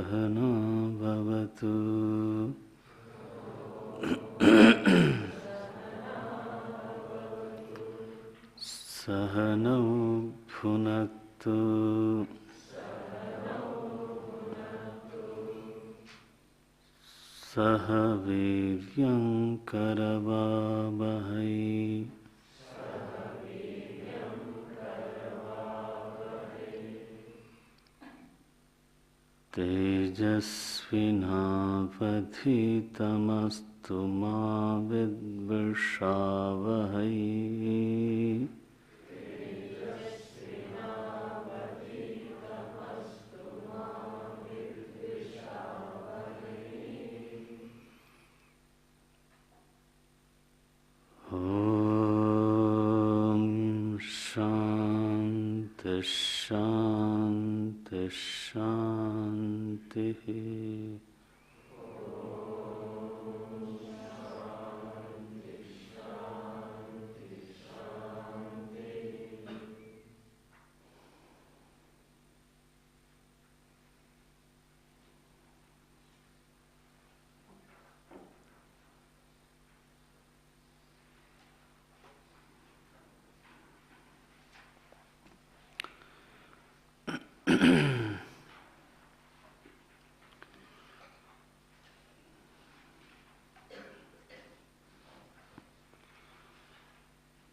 सहना भवतु सहनौ भुनक्तु सह वीर्यं करवावहै तेजस्विनावधीतमस्तु मा विद्विषावहै शांति शांति शांति।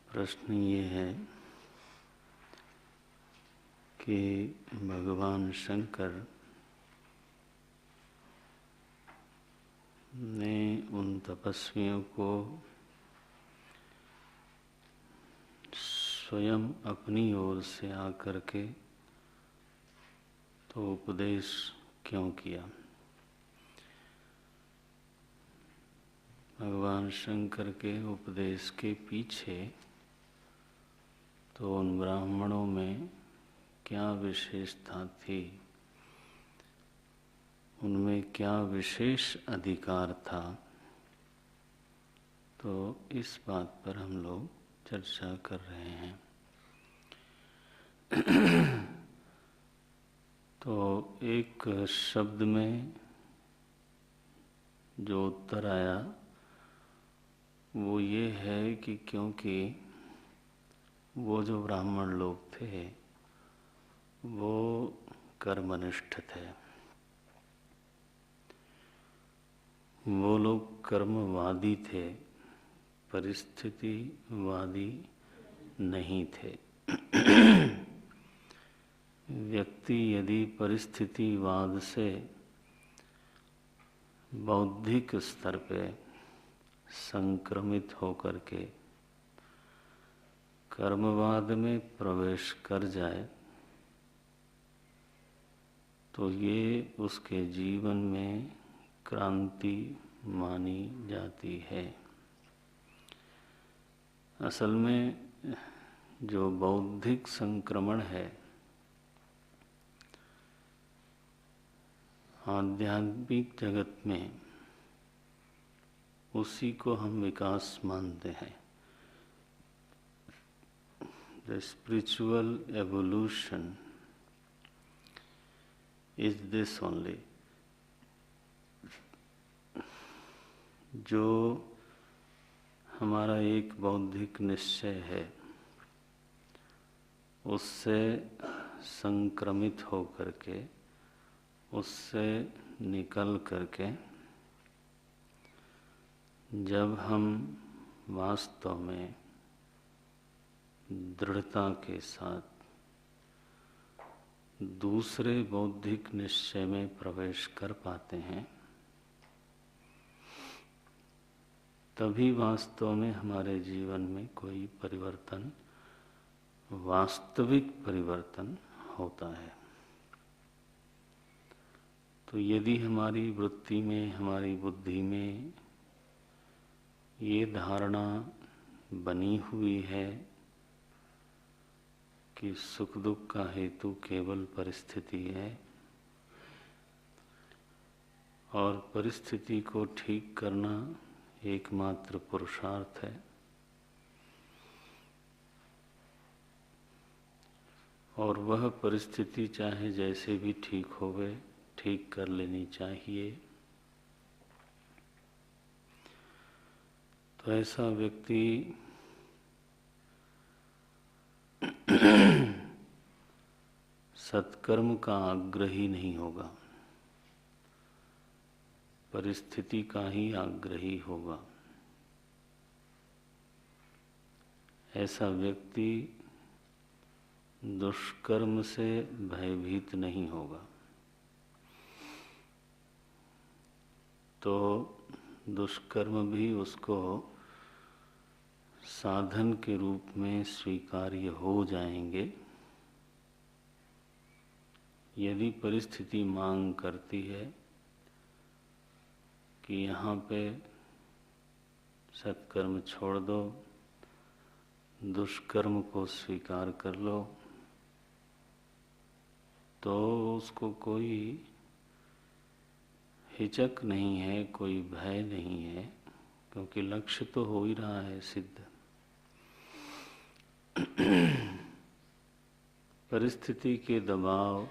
प्रश्न ये है कि भगवान शंकर ने उन तपस्वियों को स्वयं अपनी ओर से आकर के तो उपदेश क्यों किया। भगवान शंकर के उपदेश के पीछे तो उन ब्राह्मणों में क्या विशेषता थी, उनमें क्या विशेष अधिकार था, तो इस बात पर हम लोग चर्चा कर रहे हैं। तो एक शब्द में जो उत्तर आया वो ये है कि क्योंकि वो जो ब्राह्मण लोग थे वो कर्मनिष्ठ थे, वो लोग कर्मवादी थे, परिस्थितिवादी नहीं थे। व्यक्ति यदि परिस्थितिवाद से बौद्धिक स्तर पे संक्रमित होकर के कर्मवाद में प्रवेश कर जाए तो ये उसके जीवन में क्रांति मानी जाती है। असल में जो बौद्धिक संक्रमण है आध्यात्मिक जगत में उसी को हम विकास मानते हैं। The spiritual evolution is this only. जो हमारा एक बौद्धिक निश्चय है उससे संक्रमित होकर के, उससे निकल करके जब हम वास्तव में दृढ़ता के साथ दूसरे बौद्धिक निश्चय में प्रवेश कर पाते हैं तभी वास्तव में हमारे जीवन में कोई परिवर्तन, वास्तविक परिवर्तन होता है। तो यदि हमारी वृत्ति में, हमारी बुद्धि में ये धारणा बनी हुई है कि सुख दुख का हेतु केवल परिस्थिति है और परिस्थिति को ठीक करना एकमात्र पुरुषार्थ है, और वह परिस्थिति चाहे जैसे भी ठीक ठीक कर लेनी चाहिए। तो ऐसा व्यक्ति सत्कर्म का आग्रही नहीं होगा, परिस्थिति का ही आग्रही होगा। ऐसा व्यक्ति दुष्कर्म से भयभीत नहीं होगा। तो दुष्कर्म भी उसको साधन के रूप में स्वीकार्य हो जाएंगे यदि परिस्थिति मांग करती है कि यहाँ पे सत्कर्म छोड़ दो, दुष्कर्म को स्वीकार कर लो, तो उसको कोई हिचक नहीं है, कोई भय नहीं है, क्योंकि लक्ष्य तो हो ही रहा है सिद्ध। परिस्थिति के दबाव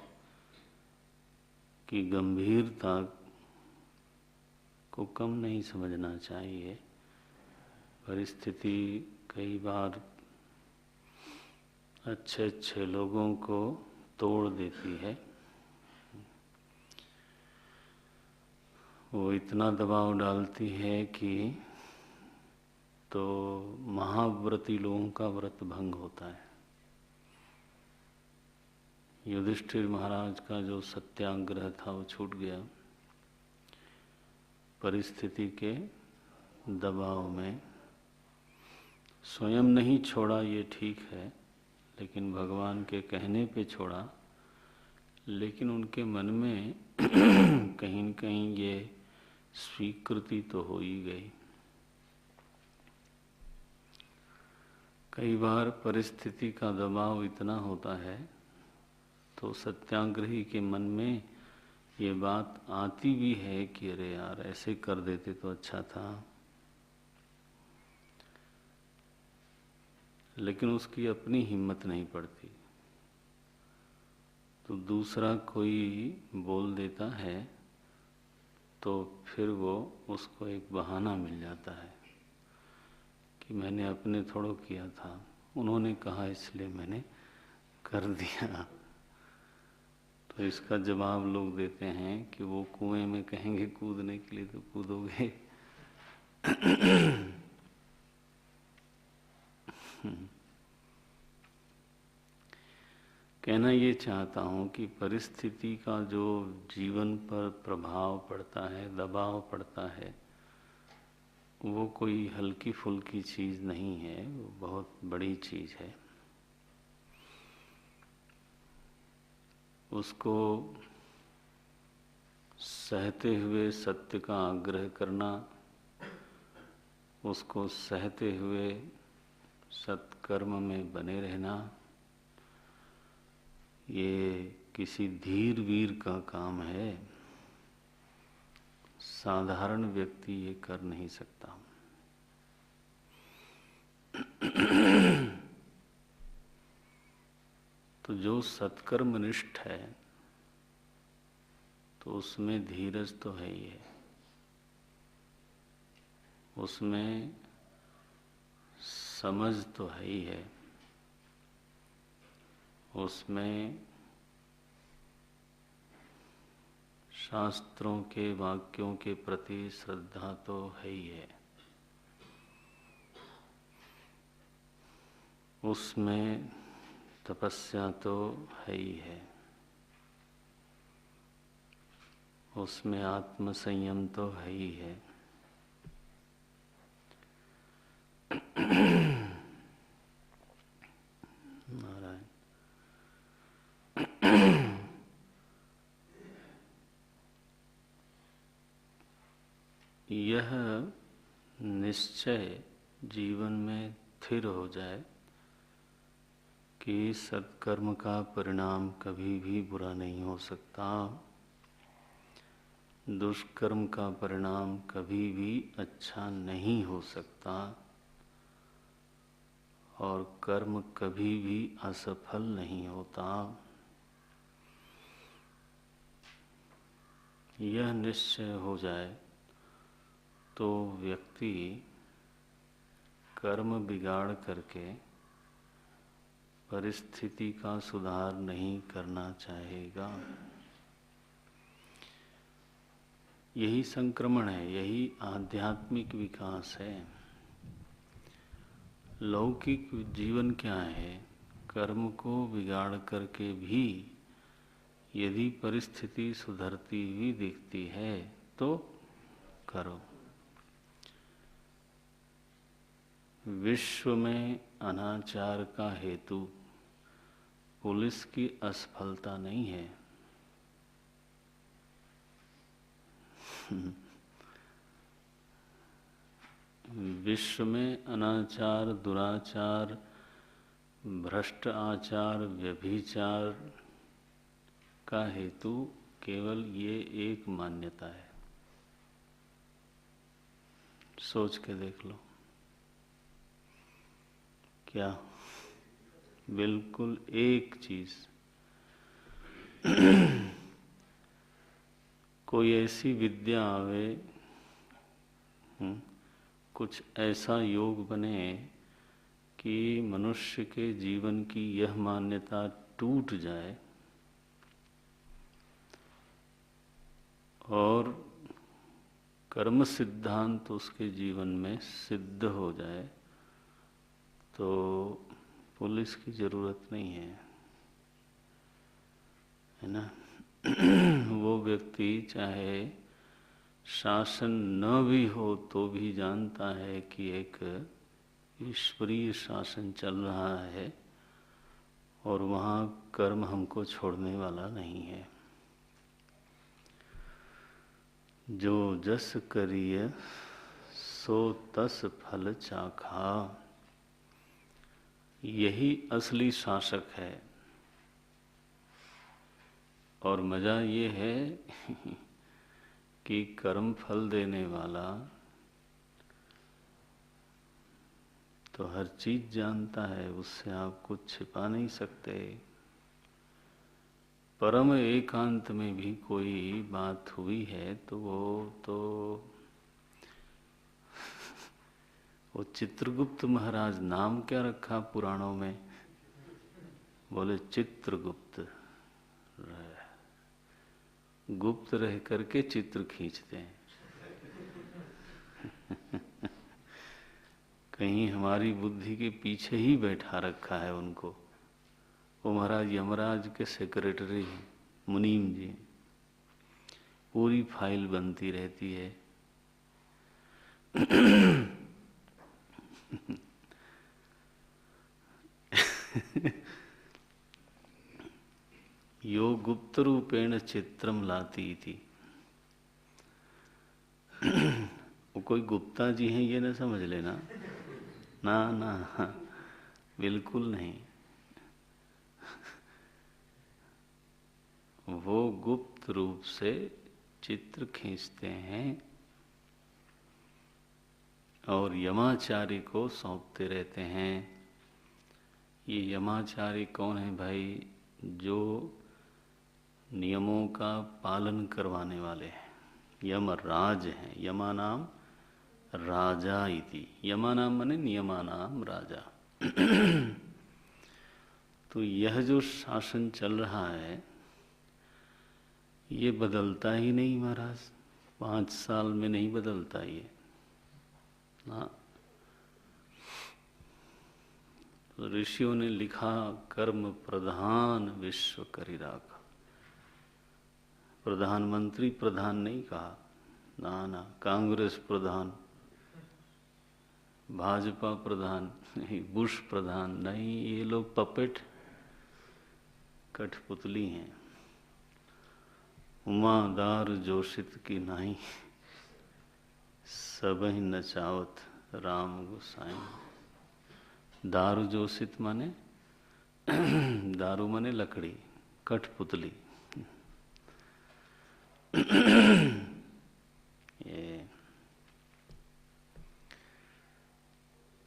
की गंभीरता को कम नहीं समझना चाहिए। परिस्थिति कई बार अच्छे अच्छे लोगों को तोड़ देती है। वो इतना दबाव डालती है कि तो महाव्रती लोगों का व्रत भंग होता है। युधिष्ठिर महाराज का जो सत्याग्रह था वो छूट गया परिस्थिति के दबाव में। स्वयं नहीं छोड़ा ये ठीक है, लेकिन भगवान के कहने पे छोड़ा। लेकिन उनके मन में कहीं न कहीं ये स्वीकृति तो हो ही गई। कई बार परिस्थिति का दबाव इतना होता है तो सत्याग्रही के मन में ये बात आती भी है कि अरे यार ऐसे कर देते तो अच्छा था, लेकिन उसकी अपनी हिम्मत नहीं पड़ती। तो दूसरा कोई बोल देता है तो फिर वो उसको एक बहाना मिल जाता है कि मैंने अपने थोड़ो किया था, उन्होंने कहा इसलिए मैंने कर दिया। तो इसका जवाब लोग देते हैं कि वो कुएं में कहेंगे कूदने के लिए तो कूदोगे। कहना ये चाहता हूँ कि परिस्थिति का जो जीवन पर प्रभाव पड़ता है, दबाव पड़ता है, वो कोई हल्की फुल्की चीज़ नहीं है, वो बहुत बड़ी चीज़ है। उसको सहते हुए सत्य का आग्रह करना, उसको सहते हुए सत्कर्म में बने रहना, ये किसी धीर वीर का काम है। साधारण व्यक्ति ये कर नहीं सकता। तो जो सत्कर्मनिष्ठ है तो उसमें धीरज तो है ही है, उसमें समझ तो है ही है, उसमें शास्त्रों के वाक्यों के प्रति श्रद्धा तो है ही है, उसमें तपस्या तो है ही है, उसमें आत्मसंयम तो है ही है। नारायण। यह निश्चय जीवन में स्थिर हो जाए कि सत्कर्म का परिणाम कभी भी बुरा नहीं हो सकता, दुष्कर्म का परिणाम कभी भी अच्छा नहीं हो सकता, और कर्म कभी भी असफल नहीं होता। यह निश्चय हो जाए तो व्यक्ति कर्म बिगाड़ करके परिस्थिति का सुधार नहीं करना चाहेगा। यही संक्रमण है, यही आध्यात्मिक विकास है। लौकिक जीवन क्या है? कर्म को बिगाड़ करके भी यदि परिस्थिति सुधरती हुई दिखती है तो करो। विश्व में अनाचार का हेतु पुलिस की असफलता नहीं है। विश्व में अनाचार, दुराचार, भ्रष्ट आचार, व्यभिचार का हेतु केवल ये एक मान्यता है। सोच के देख लो। क्या? बिल्कुल एक चीज। कोई ऐसी विद्या आवे, कुछ ऐसा योग बने कि मनुष्य के जीवन की यह मान्यता टूट जाए और कर्म सिद्धांत उसके जीवन में सिद्ध हो जाए तो पुलिस की जरूरत नहीं है ना। वो व्यक्ति चाहे शासन न भी हो तो भी जानता है कि एक ईश्वरीय शासन चल रहा है और वहाँ कर्म हमको छोड़ने वाला नहीं है। जो जस करिय सो तस फल चाखा, यही असली शासक है। और मजा ये है कि कर्म फल देने वाला तो हर चीज जानता है, उससे आप कुछ छिपा नहीं सकते। परम एकांत में भी कोई बात हुई है तो वो चित्रगुप्त महाराज, नाम क्या रखा पुराणों में? बोले चित्रगुप्त। गुप्त रह करके चित्र खींचते हैं। कहीं हमारी बुद्धि के पीछे ही बैठा रखा है उनको। वो महाराज यमराज के सेक्रेटरी हैं, मुनीम जी। पूरी फाइल बनती रहती है। यो गुप्त रूपेण चित्रम लाती थी। वो कोई गुप्ता जी हैं ये ना समझ लेना। ना ना, बिल्कुल नहीं। वो गुप्त रूप से चित्र खींचते हैं और यमाचारी को सौंपते रहते हैं। ये यमाचारी कौन है भाई? जो नियमों का पालन करवाने वाले हैं, यमराज हैं। यमा नाम राजा इति, यमा नाम माने नियमानाम राजा। तो यह जो शासन चल रहा है ये बदलता ही नहीं महाराज। 5 साल में नहीं बदलता ये ना। तो ऋषियों ने लिखा, कर्म प्रधान विश्व करि राखा। प्रधानमंत्री प्रधान नहीं कहा, ना ना। कांग्रेस प्रधान, भाजपा प्रधान नहीं, बुश प्रधान नहीं। ये लोग पपेट, कठपुतली हैं। उमादार जोशित की नाही, सबहि नचावत राम गोसाई। दारू जोशित माने दारू माने लकड़ी, कठपुतली। ये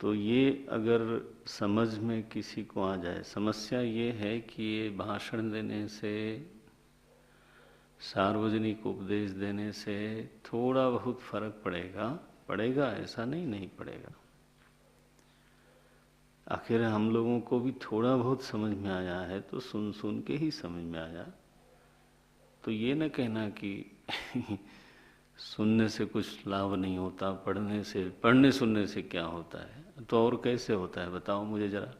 तो ये अगर समझ में किसी को आ जाए। समस्या ये है कि ये भाषण देने से सार्वजनिक उपदेश देने से थोड़ा बहुत फर्क पड़ेगा ऐसा नहीं पड़ेगा। आखिर हम लोगों को भी थोड़ा बहुत समझ में आया है तो सुन सुन के ही समझ में आया। तो ये न कहना कि सुनने से कुछ लाभ नहीं होता, पढ़ने सुनने से क्या होता है, तो और कैसे होता है बताओ मुझे जरा।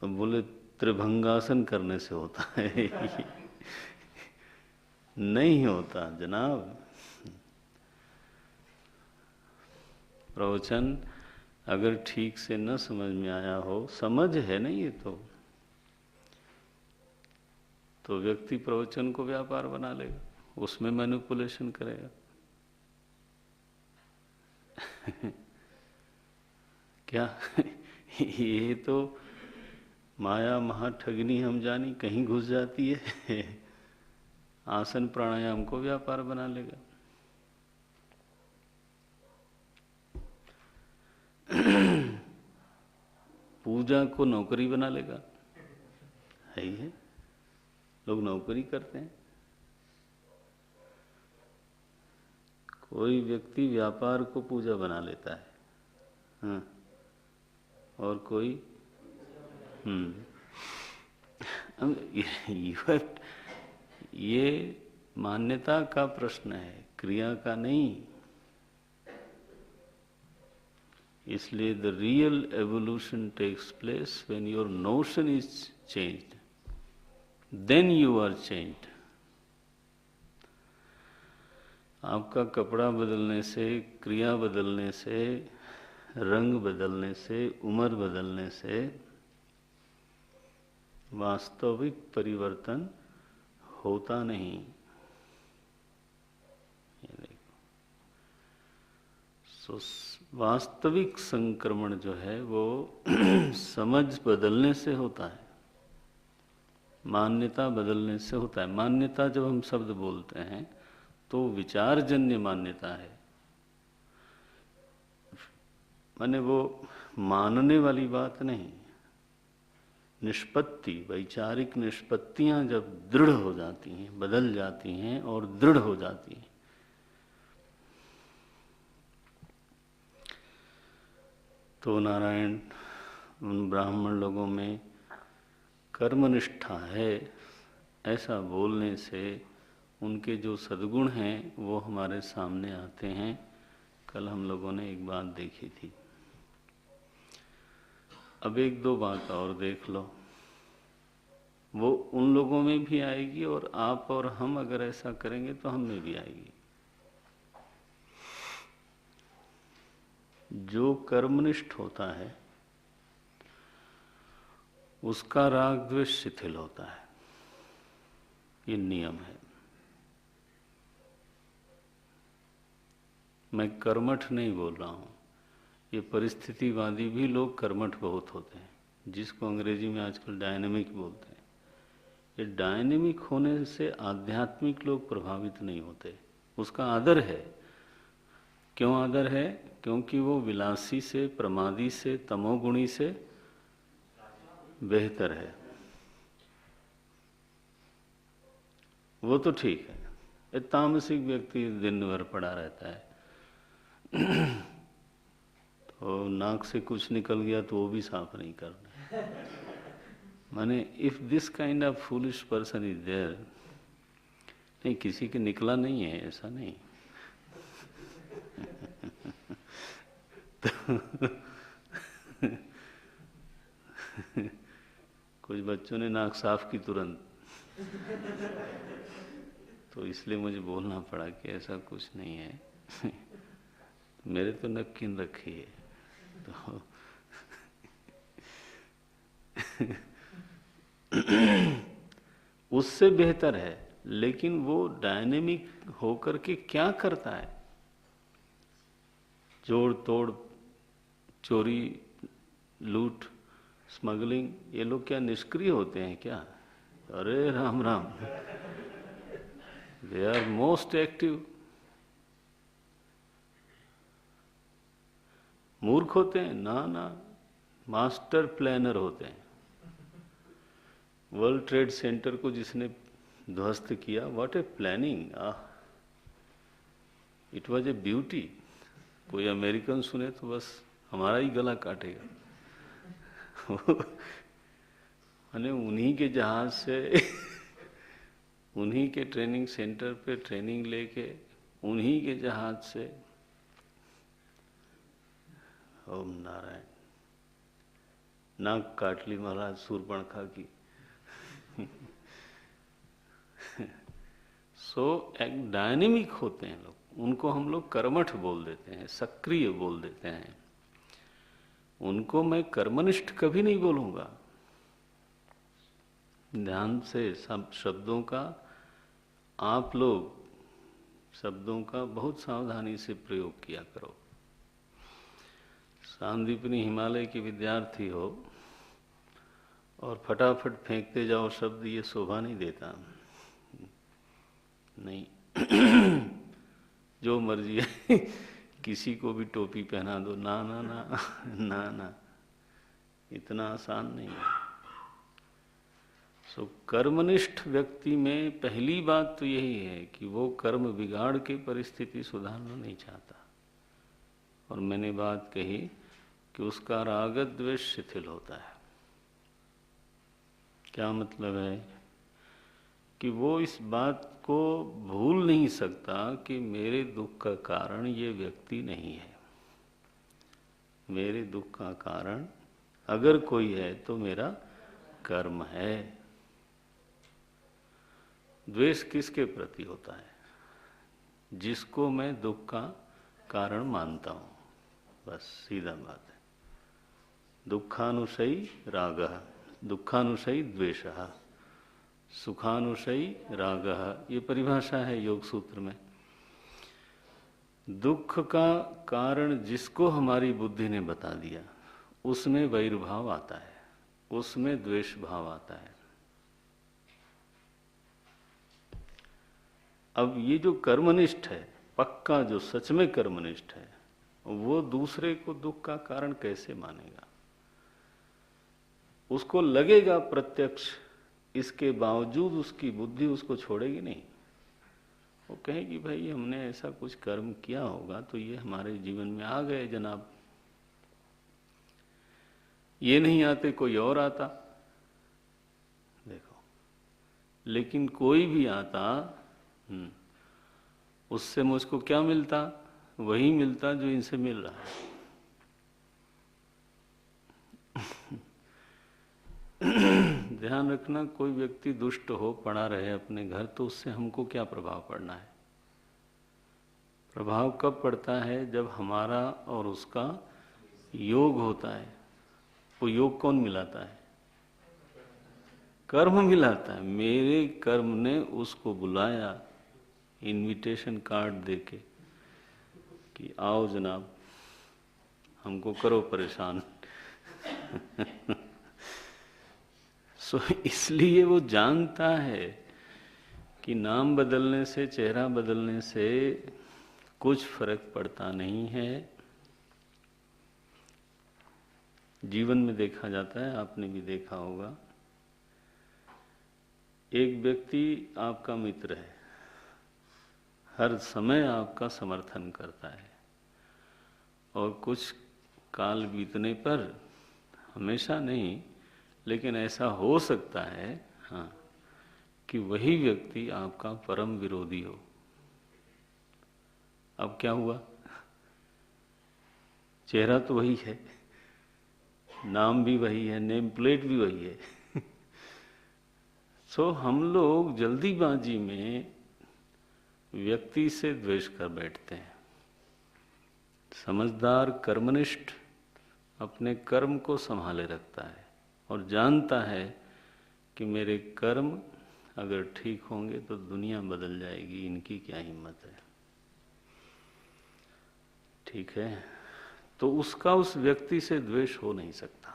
तो बोले त्रिभंगासन करने से होता है। नहीं होता जनाब। प्रवचन अगर ठीक से न समझ में आया हो, समझ है नहीं ये तो व्यक्ति प्रवचन को व्यापार बना लेगा, उसमें मैनिपुलेशन करेगा। क्या? ये तो माया महाठगनी हम जानी कहीं घुस जाती है। आसन प्राणायाम को व्यापार बना लेगा। पूजा को नौकरी बना लेगा। है ही है, लोग नौकरी करते हैं। कोई व्यक्ति व्यापार को पूजा बना लेता है, हाँ, और कोई ये मान्यता का प्रश्न है, क्रिया का नहीं। इसलिए the real evolution takes place when your notion is changed, then you are changed. आपका कपड़ा बदलने से, क्रिया बदलने से, रंग बदलने से, उम्र बदलने से वास्तविक परिवर्तन होता नहीं। ये देखो, वास्तविक संक्रमण जो है वो समझ बदलने से होता है, मान्यता बदलने से होता है। मान्यता जब हम शब्द बोलते हैं तो विचारजन्य मान्यता है, माने वो मानने वाली बात नहीं। निष्पत्ति, वैचारिक निष्पत्तियां जब दृढ़ हो जाती हैं, बदल जाती हैं और दृढ़ हो जाती हैं, तो नारायण उन ब्राह्मण लोगों में कर्मनिष्ठा है ऐसा बोलने से उनके जो सद्गुण हैं वो हमारे सामने आते हैं। कल हम लोगों ने एक बात देखी थी, अब एक दो बात और देख लो, वो उन लोगों में भी आएगी और आप और हम अगर ऐसा करेंगे तो हम में भी आएगी। जो कर्मनिष्ठ होता है उसका राग द्वेष शिथिल होता है, ये नियम है। मैं कर्मठ नहीं बोल रहा हूं, ये परिस्थितिवादी भी लोग कर्मठ बहुत होते हैं, जिसको अंग्रेजी में आजकल डायनेमिक बोलते हैं। ये डायनेमिक होने से आध्यात्मिक लोग प्रभावित नहीं होते, उसका आदर है। क्यों आदर है? क्योंकि वो विलासी से, प्रमादी से, तमोगुणी से बेहतर है। वो तो ठीक है, ये तामसिक व्यक्ति दिन भर पड़ा रहता है तो नाक से कुछ निकल गया तो वो भी साफ नहीं करना। माने if this kind of foolish person is there, नहीं किसी के निकला नहीं है ऐसा नहीं। तो कुछ बच्चों ने नाक साफ की तुरंत, तो इसलिए मुझे बोलना पड़ा कि ऐसा कुछ नहीं है। मेरे तो नक्कीन रखी है तो उससे बेहतर है। लेकिन वो डायनेमिक होकर के क्या करता है? जोड़ तोड़, चोरी, लूट, स्मगलिंग, ये लोग क्या निष्क्रिय होते हैं क्या? अरे Ram Ram, they are most active. मूर्ख होते हैं? ना ना, मास्टर प्लानर होते हैं। वर्ल्ड ट्रेड सेंटर को जिसने ध्वस्त किया, what a planning! It was a beauty. कोई अमेरिकन सुने तो बस हमारा ही गला काटेगा। मैंने उन्हीं के जहाज से उन्हीं के ट्रेनिंग सेंटर पे ट्रेनिंग लेके उन्हीं के जहाज से, ओम नारायण, नाक काट ली महाराज सूर्पणखा की। सो एक डायनेमिक होते हैं लोग, उनको हम लोग कर्मठ बोल देते हैं, सक्रिय बोल देते हैं। उनको मैं कर्मनिष्ठ कभी नहीं बोलूंगा। ध्यान से सब शब्दों का, आप लोग शब्दों का बहुत सावधानी से प्रयोग किया करो। सांदीपनी हिमालय की विद्यार्थी हो और फटाफट फेंकते जाओ शब्द, ये शोभा नहीं देता। नहीं। जो मर्जी है किसी को भी टोपी पहना दो, ना ना ना ना ना, इतना आसान नहीं है। सो कर्मनिष्ठ व्यक्ति में पहली बात तो यही है कि वो कर्म बिगाड़ के परिस्थिति सुधारना नहीं चाहता। और मैंने बात कही कि उसका राग द्वेष शिथिल होता है। क्या मतलब है कि वो इस बात को भूल नहीं सकता कि मेरे दुख का कारण ये व्यक्ति नहीं है। मेरे दुख का कारण अगर कोई है तो मेरा कर्म है। द्वेष किसके प्रति होता है? जिसको मैं दुख का कारण मानता हूं, बस सीधा बात है। दुखानुशयी रागः, दुखानुशयी द्वेषः, सुखानुशयी रागः, ये परिभाषा है योग सूत्र में। दुख का कारण जिसको हमारी बुद्धि ने बता दिया, उसमें वैरभाव आता है, उसमें द्वेष भाव आता है। अब ये जो कर्मनिष्ठ है, पक्का जो सच में कर्मनिष्ठ है, वो दूसरे को दुख का कारण कैसे मानेगा? उसको लगेगा प्रत्यक्ष, इसके बावजूद उसकी बुद्धि उसको छोड़ेगी नहीं। वो कहेगी भाई हमने ऐसा कुछ कर्म किया होगा तो ये हमारे जीवन में आ गए जनाब, ये नहीं आते कोई और आता। देखो, लेकिन कोई भी आता, उससे मुझको क्या मिलता? वही मिलता जो इनसे मिल रहा है। ध्यान रखना, कोई व्यक्ति दुष्ट हो पड़ा रहे अपने घर तो उससे हमको क्या प्रभाव पड़ना है? प्रभाव कब पड़ता है? जब हमारा और उसका योग होता है। वो योग कौन मिलाता है? कर्म मिलाता है। मेरे कर्म ने उसको बुलाया इनविटेशन कार्ड देके कि आओ जनाब हमको करो परेशान। सो इसलिए वो जानता है कि नाम बदलने से, चेहरा बदलने से कुछ फर्क पड़ता नहीं है। जीवन में देखा जाता है, आपने भी देखा होगा, एक व्यक्ति आपका मित्र है, हर समय आपका समर्थन करता है, और कुछ काल बीतने पर, हमेशा नहीं लेकिन ऐसा हो सकता है, हाँ, कि वही व्यक्ति आपका परम विरोधी हो। अब क्या हुआ? चेहरा तो वही है, नाम भी वही है, नेम प्लेट भी वही है। सो हम लोग जल्दीबाजी में व्यक्ति से द्वेष कर बैठते हैं। समझदार कर्मनिष्ठ अपने कर्म को संभाले रखता है और जानता है कि मेरे कर्म अगर ठीक होंगे तो दुनिया बदल जाएगी, इनकी क्या हिम्मत है। ठीक है, तो उसका उस व्यक्ति से द्वेष हो नहीं सकता,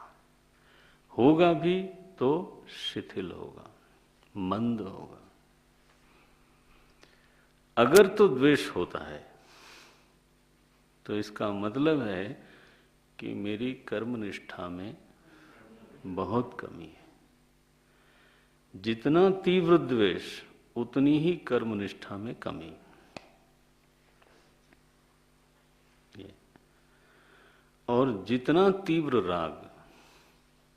होगा भी तो शिथिल होगा, मंद होगा। अगर तो द्वेष होता है तो इसका मतलब है कि मेरी कर्मनिष्ठा में बहुत कमी है। जितना तीव्र द्वेष उतनी ही कर्मनिष्ठा में कमी। और जितना तीव्र राग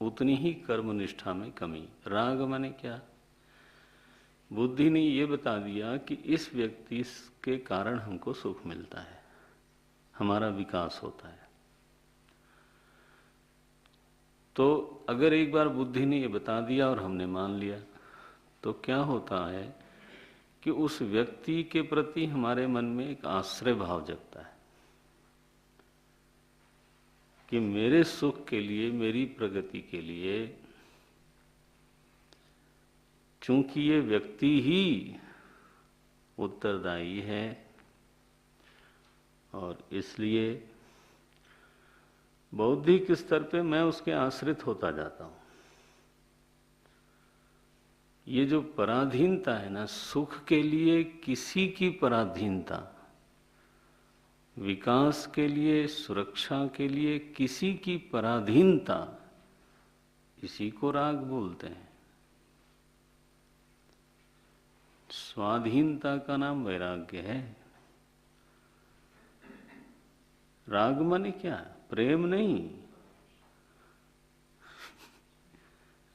उतनी ही कर्मनिष्ठा में कमी। राग माने क्या? बुद्धि ने ये बता दिया कि इस व्यक्ति के कारण हमको सुख मिलता है, हमारा विकास होता है। तो अगर एक बार बुद्धि ने ये बता दिया और हमने मान लिया, तो क्या होता है कि उस व्यक्ति के प्रति हमारे मन में एक आश्रय भाव जगता है कि मेरे सुख के लिए, मेरी प्रगति के लिए, चूंकि ये व्यक्ति ही उत्तरदायी है और इसलिए बौद्धिक स्तर पे मैं उसके आश्रित होता जाता हूं। ये जो पराधीनता है ना, सुख के लिए किसी की पराधीनता, विकास के लिए, सुरक्षा के लिए किसी की पराधीनता, इसी को राग बोलते हैं। स्वाधीनता का नाम वैराग्य है। राग माने क्या? प्रेम नहीं।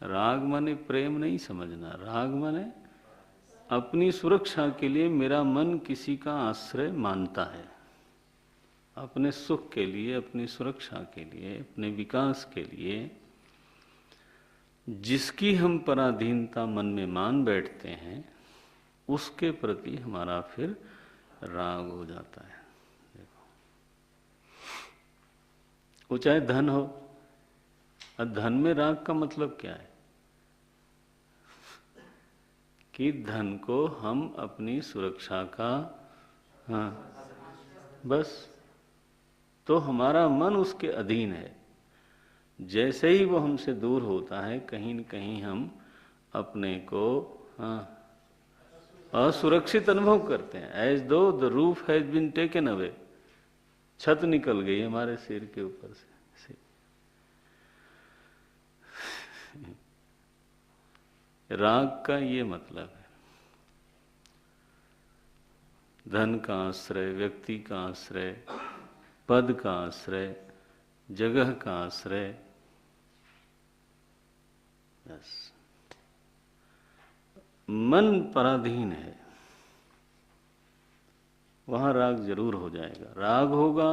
राग माने प्रेम नहीं समझना। राग माने अपनी सुरक्षा के लिए मेरा मन किसी का आश्रय मानता है, अपने सुख के लिए, अपनी सुरक्षा के लिए, अपने विकास के लिए जिसकी हम पराधीनता मन में मान बैठते हैं, उसके प्रति हमारा फिर राग हो जाता है। देखो, वो चाहे धन हो, और धन में राग का मतलब क्या है कि धन को हम अपनी सुरक्षा का, हाँ बस, तो हमारा मन उसके अधीन है। जैसे ही वो हमसे दूर होता है, कहीं न कहीं हम अपने को, हाँ, असुरक्षित अनुभव करते हैं। As though the roof has been taken away, छत निकल गई हमारे सिर के ऊपर से। राग का ये मतलब है। धन का आश्रय, व्यक्ति का आश्रय, पद का आश्रय, जगह का आश्रय, बस मन पराधीन है, वहां राग जरूर हो जाएगा। राग होगा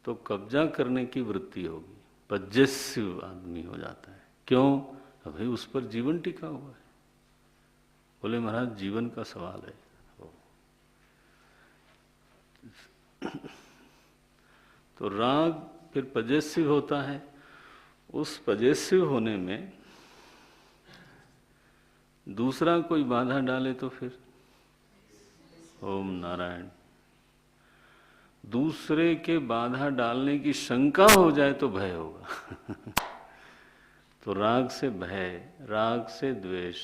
तो कब्जा करने की वृत्ति होगी, पजेसिव आदमी हो जाता है। क्यों? अभी उस पर जीवन टिका हुआ है। बोले महाराज जीवन का सवाल है। तो राग फिर पजेसिव होता है। उस पजेसिव होने में दूसरा कोई बाधा डाले तो फिर ओम नारायण, दूसरे के बाधा डालने की शंका हो जाए तो भय होगा। तो राग से भय, राग से द्वेष,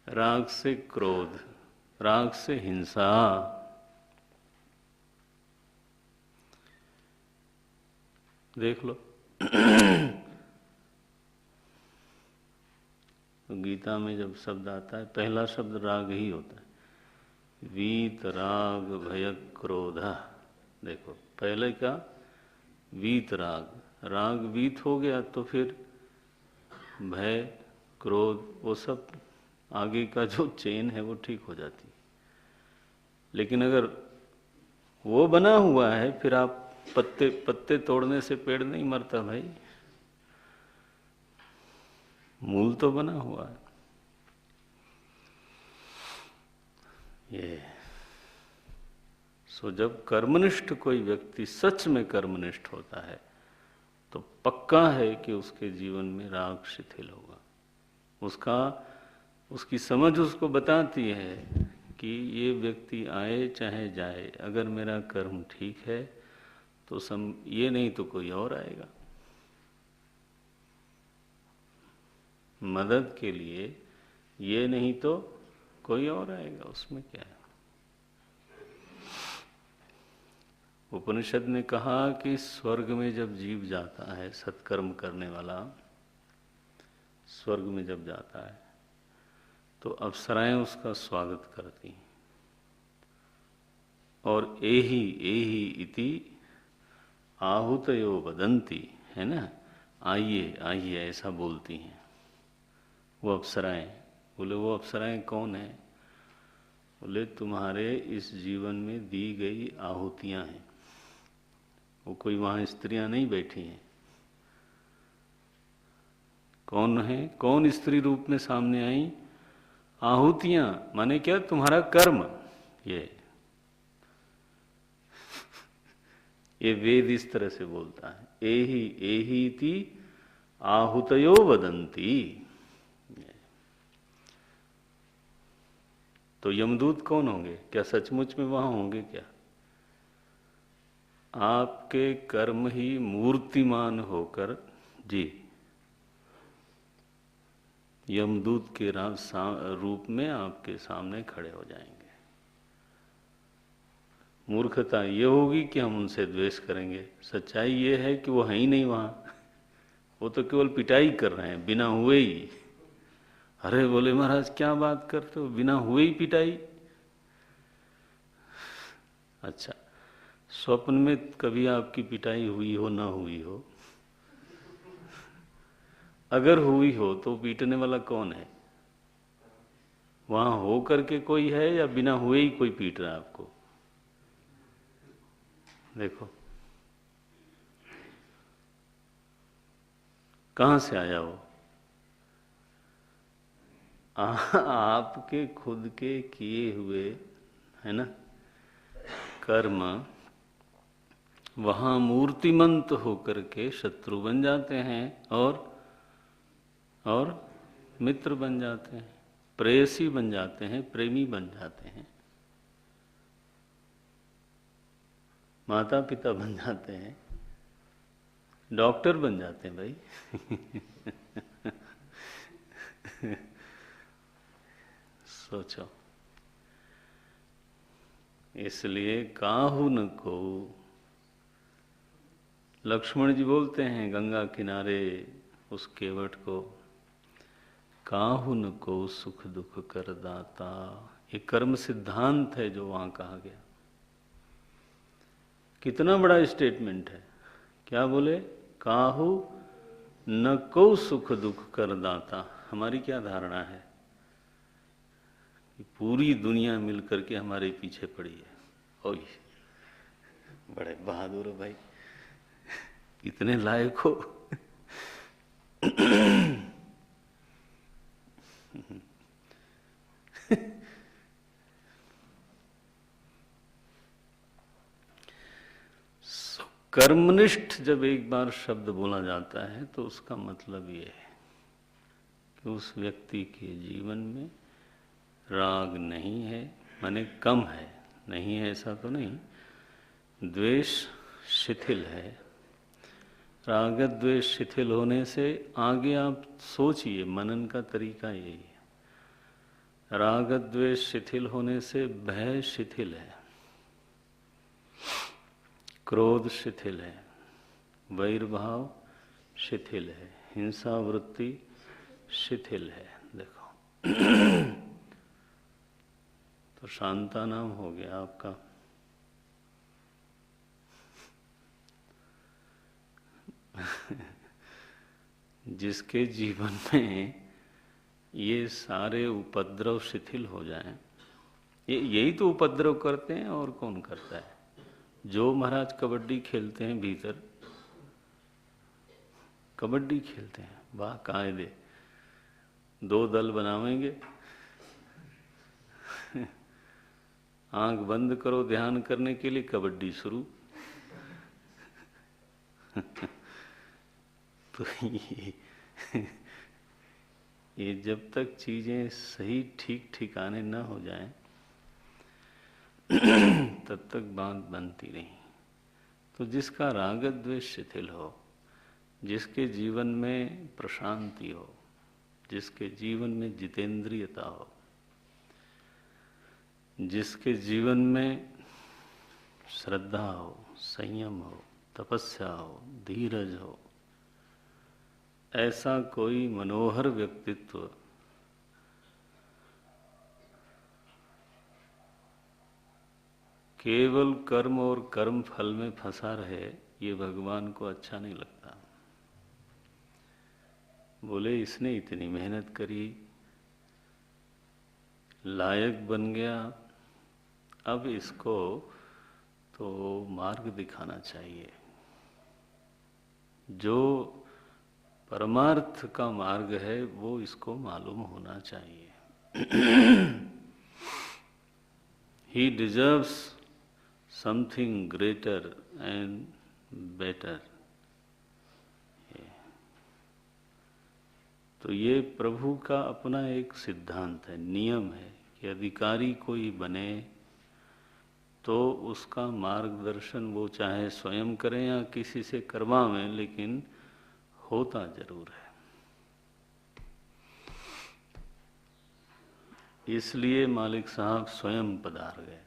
राग से क्रोध, राग से हिंसा। देख लो, गीता में जब शब्द आता है, पहला शब्द राग ही होता है। वीत राग भय क्रोध। देखो पहले का वीत राग, राग वीत हो गया तो फिर भय, क्रोध, वो सब आगे का जो चेन है वो ठीक हो जाती है। लेकिन अगर वो बना हुआ है, फिर आप पत्ते तोड़ने से पेड़ नहीं मरता भाई, मूल तो बना हुआ है। ये सो जब कर्मनिष्ठ कोई व्यक्ति सच में कर्मनिष्ठ होता है तो पक्का है कि उसके जीवन में राग शिथिल होगा। उसकी समझ उसको बताती है कि ये व्यक्ति आए चाहे जाए, अगर मेरा कर्म ठीक है तो ये नहीं तो कोई और आएगा मदद के लिए, ये नहीं तो कोई और आएगा, उसमें क्या है। उपनिषद ने कहा कि स्वर्ग में जब जीव जाता है सत्कर्म करने वाला, स्वर्ग में जब जाता है तो अप्सराएं उसका स्वागत करती हैं और एहि एहि इति आहुतयो वदंती, है ना, आइए आइए ऐसा बोलती हैं वो अप्सराएं। बोले वो अप्सराएं कौन है? बोले तुम्हारे इस जीवन में दी गई आहुतियां हैं। वो कोई वहाँ स्त्रियां नहीं बैठी हैं। कौन है? कौन स्त्री रूप में सामने आई? आहुतियां, माने क्या? तुम्हारा कर्म। ये वेद इस तरह से बोलता है, एहि एहि ति आहुतयो वदंती। तो यमदूत कौन होंगे? क्या सचमुच में वहां होंगे क्या? आपके कर्म ही मूर्तिमान होकर जी यमदूत के रूप में आपके सामने खड़े हो जाएंगे। मूर्खता ये होगी कि हम उनसे द्वेष करेंगे। सच्चाई ये है कि वो है ही नहीं वहां, वो तो केवल पिटाई कर रहे हैं बिना हुए ही। अरे बोले महाराज क्या बात करते हो, बिना हुए ही पिटाई? अच्छा, स्वप्न में कभी आपकी पिटाई हुई हो ना हुई हो? अगर हुई हो तो पीटने वाला कौन है? वहां हो करके कोई है या बिना हुए ही कोई पीट रहा है आपको? देखो कहां से आया वो? आपके खुद के किए हुए, है ना, कर्म वहां मूर्तिमंत होकर के शत्रु बन जाते हैं और मित्र बन जाते हैं, प्रेयसी बन जाते हैं, प्रेमी बन जाते हैं, माता पिता बन जाते हैं, डॉक्टर बन जाते हैं भाई। सोचो, इसलिए काहुन को लक्ष्मण जी बोलते हैं गंगा किनारे उस केवट को, काहुन को सुख दुख कर दाता। ये कर्म सिद्धांत है जो वहां कहा गया। कितना बड़ा स्टेटमेंट है। क्या बोले? काहू न को सुख दुख कर दाता। हमारी क्या धारणा है कि पूरी दुनिया मिलकर के हमारे पीछे पड़ी है। ओए बड़े बहादुर हो भाई, इतने लायक हो। कर्मनिष्ठ जब एक बार शब्द बोला जाता है तो उसका मतलब ये है कि उस व्यक्ति के जीवन में राग नहीं है, माने कम है, नहीं है ऐसा तो नहीं, द्वेष शिथिल है। राग द्वेष शिथिल होने से आगे आप सोचिए, मनन का तरीका यही है। राग द्वेष शिथिल होने से भय शिथिल है, क्रोध शिथिल है, वैरभाव शिथिल है, हिंसा वृत्ति शिथिल है। देखो तो शांता नाम हो गया आपका। जिसके जीवन में ये सारे उपद्रव शिथिल हो जाएं, यही तो उपद्रव करते हैं और कौन करता है? जो महाराज कबड्डी खेलते हैं भीतर, कबड्डी खेलते हैं बाकायदे, 2 दल बनावेंगे, आंख बंद करो ध्यान करने के लिए, कबड्डी शुरू। तो ये जब तक चीजें सही ठीक ठिकाने न हो जाएं तब तक बात बनती नहीं। तो जिसका राग द्वेष शिथिल हो, जिसके जीवन में प्रशांति हो, जिसके जीवन में जितेंद्रियता हो, जिसके जीवन में श्रद्धा हो, संयम हो, तपस्या हो, धीरज हो, ऐसा कोई मनोहर व्यक्तित्व केवल कर्म और कर्म फल में फंसा रहे, ये भगवान को अच्छा नहीं लगता। बोले इसने इतनी मेहनत करी, लायक बन गया, अब इसको तो मार्ग दिखाना चाहिए। जो परमार्थ का मार्ग है वो इसको मालूम होना चाहिए। He deserves something greater and better. तो ये प्रभु का अपना एक सिद्धांत है, नियम है कि अधिकारी कोई बने तो उसका मार्गदर्शन वो चाहे स्वयं करें या किसी से करवावें, लेकिन होता जरूर है। इसलिए मालिक साहब स्वयं पधार गए।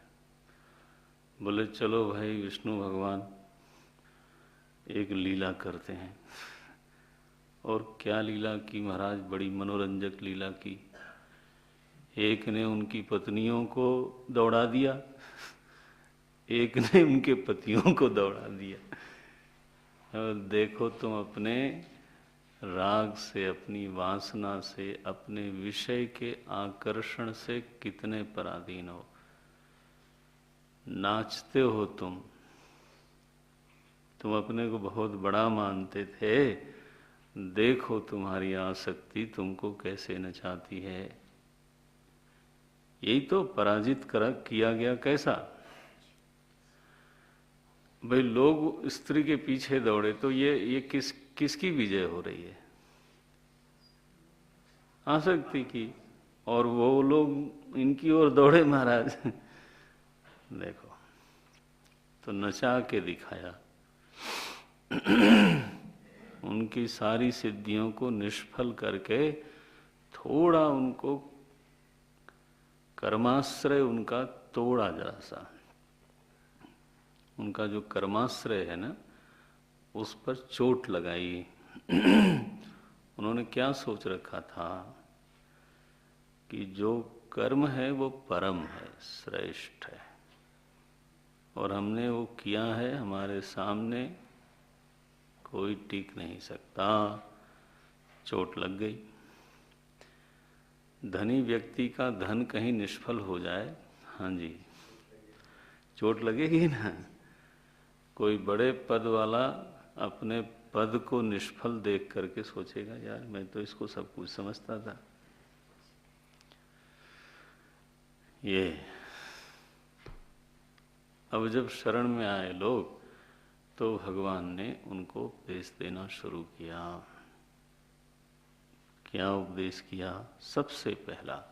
बोले चलो भाई विष्णु भगवान एक लीला करते हैं। और क्या लीला की महाराज? बड़ी मनोरंजक लीला की। एक ने उनकी पत्नियों को दौड़ा दिया, एक ने उनके पतियों को दौड़ा दिया। और देखो तुम अपने राग से, अपनी वासना से, अपने विषय के आकर्षण से कितने पराधीन हो। नाचते हो तुम अपने को बहुत बड़ा मानते थे, देखो तुम्हारी आसक्ति तुमको कैसे नचाती है। यही तो पराजित किया गया। कैसा भाई, लोग स्त्री के पीछे दौड़े तो ये किसकी विजय हो रही है? आसक्ति की। और वो लोग इनकी ओर दौड़े महाराज। देखो तो नचा के दिखाया। उनकी सारी सिद्धियों को निष्फल करके थोड़ा उनको कर्माश्रय उनका तोड़ा जरा सा। उनका जो कर्माश्रय है ना, उस पर चोट लगाई। उन्होंने क्या सोच रखा था कि जो कर्म है वो परम है, श्रेष्ठ है, और हमने वो किया है, हमारे सामने कोई टिक नहीं सकता। चोट लग गई। धनी व्यक्ति का धन कहीं निष्फल हो जाए, हाँ जी, चोट लगेगी ना। कोई बड़े पद वाला अपने पद को निष्फल देख करके सोचेगा, यार मैं तो इसको सब कुछ समझता था। ये अब जब शरण में आए लोग तो भगवान ने उनको उपदेश देना शुरू किया। क्या उपदेश किया? सबसे पहला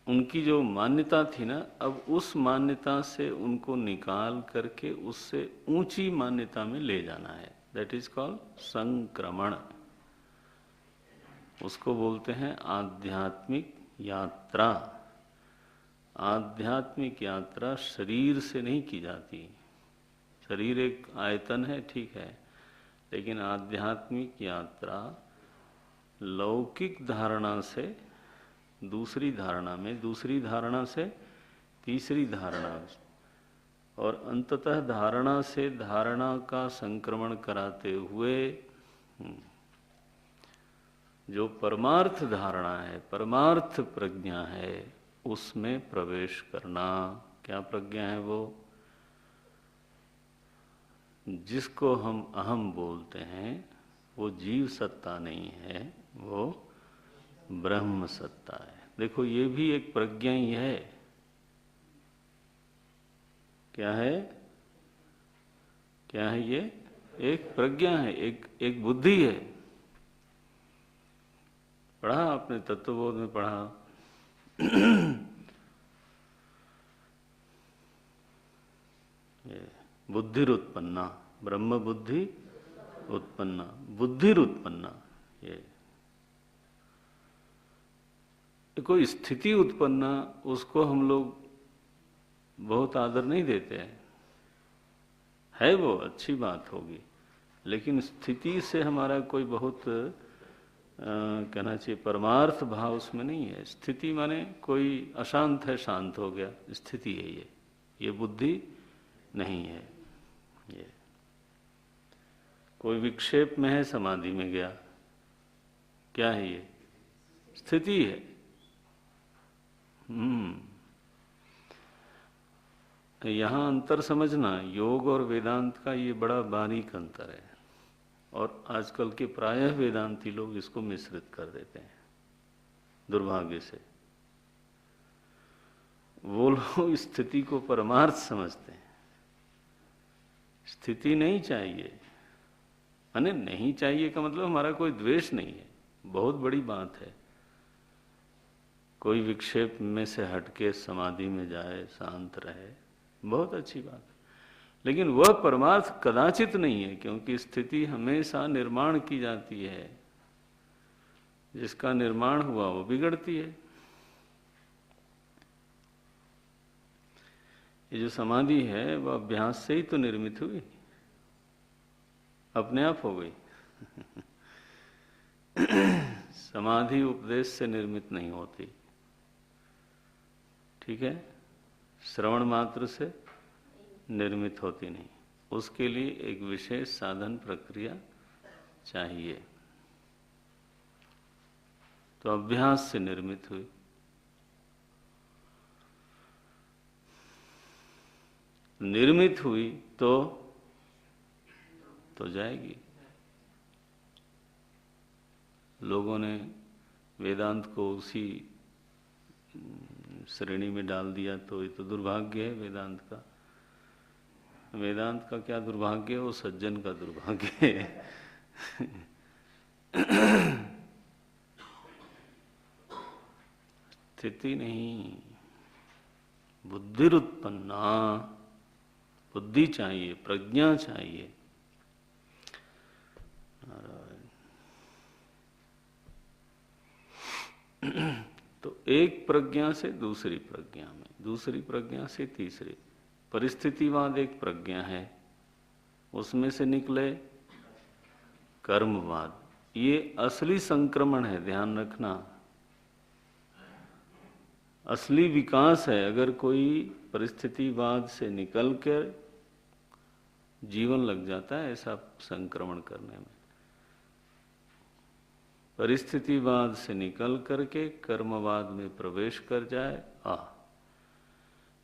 उनकी जो मान्यता थी ना, अब उस मान्यता से उनको निकाल करके उससे ऊंची मान्यता में ले जाना है। दैट इज कॉल्ड संक्रमण। उसको बोलते हैं आध्यात्मिक यात्रा। आध्यात्मिक यात्रा शरीर से नहीं की जाती। शरीर एक आयतन है, ठीक है, लेकिन आध्यात्मिक यात्रा लौकिक धारणा से दूसरी धारणा में, दूसरी धारणा से तीसरी धारणा में, और अंततः धारणा से धारणा का संक्रमण कराते हुए जो परमार्थ धारणा है, परमार्थ प्रज्ञा है, उसमें प्रवेश करना। क्या प्रज्ञा है वो? जिसको हम अहम बोलते हैं, वो जीव सत्ता नहीं है, वो ब्रह्म सत्ता है। देखो ये भी एक प्रज्ञा ही है। क्या है? क्या है ये? एक प्रज्ञा है, एक बुद्धि है। पढ़ा आपने, तत्वबोध में पढ़ा। बुद्धिरुत्पन्ना, ब्रह्म बुद्धि उत्पन्ना, बुद्धिरुत्पन्ना। ये कोई स्थिति उत्पन्न, उसको हम लोग बहुत आदर नहीं देते हैं। है वो अच्छी बात होगी, लेकिन स्थिति से हमारा कोई बहुत कहना चाहिए परमार्थ भाव उसमें नहीं है। स्थिति माने कोई अशांत है, शांत हो गया, स्थिति है ये बुद्धि नहीं है। ये कोई विक्षेप में है, समाधि में गया, क्या है ये? स्थिति है। यहाँ अंतर समझना, योग और वेदांत का ये बड़ा बारीक अंतर है, और आजकल के प्रायः वेदांती लोग इसको मिश्रित कर देते हैं दुर्भाग्य से। वो लोग स्थिति को परमार्थ समझते हैं। स्थिति नहीं चाहिए, माने नहीं चाहिए का मतलब हमारा कोई द्वेष नहीं है, बहुत बड़ी बात है। कोई विक्षेप में से हटके समाधि में जाए, शांत रहे, बहुत अच्छी बात है। लेकिन वह परमार्थ कदाचित नहीं है, क्योंकि स्थिति हमेशा निर्माण की जाती है। जिसका निर्माण हुआ वो बिगड़ती है। ये जो समाधि है वह अभ्यास से ही तो निर्मित हुई, अपने आप हो गई। समाधि उपदेश से निर्मित नहीं होती, ठीक है? श्रवण मात्र से निर्मित होती नहीं, उसके लिए एक विशेष साधन प्रक्रिया चाहिए। तो अभ्यास से निर्मित हुई। निर्मित हुई तो जाएगी। लोगों ने वेदांत को उसी श्रेणी में डाल दिया, तो ये तो दुर्भाग्य है वेदांत का। वेदांत का क्या दुर्भाग्य है, वो सज्जन का दुर्भाग्य है। स्थिति नहीं, बुद्धिरुत्पन्ना, बुद्धि चाहिए, प्रज्ञा चाहिए। तो एक प्रज्ञा से दूसरी प्रज्ञा में, दूसरी प्रज्ञा से तीसरी। परिस्थितिवाद एक प्रज्ञा है, उसमें से निकले कर्मवाद। ये असली संक्रमण है, ध्यान रखना। असली विकास है। अगर कोई परिस्थितिवाद से निकलकर जीवन लग जाता है ऐसा संक्रमण करने में, परिस्थितिवाद से निकल करके कर्मवाद में प्रवेश कर जाए,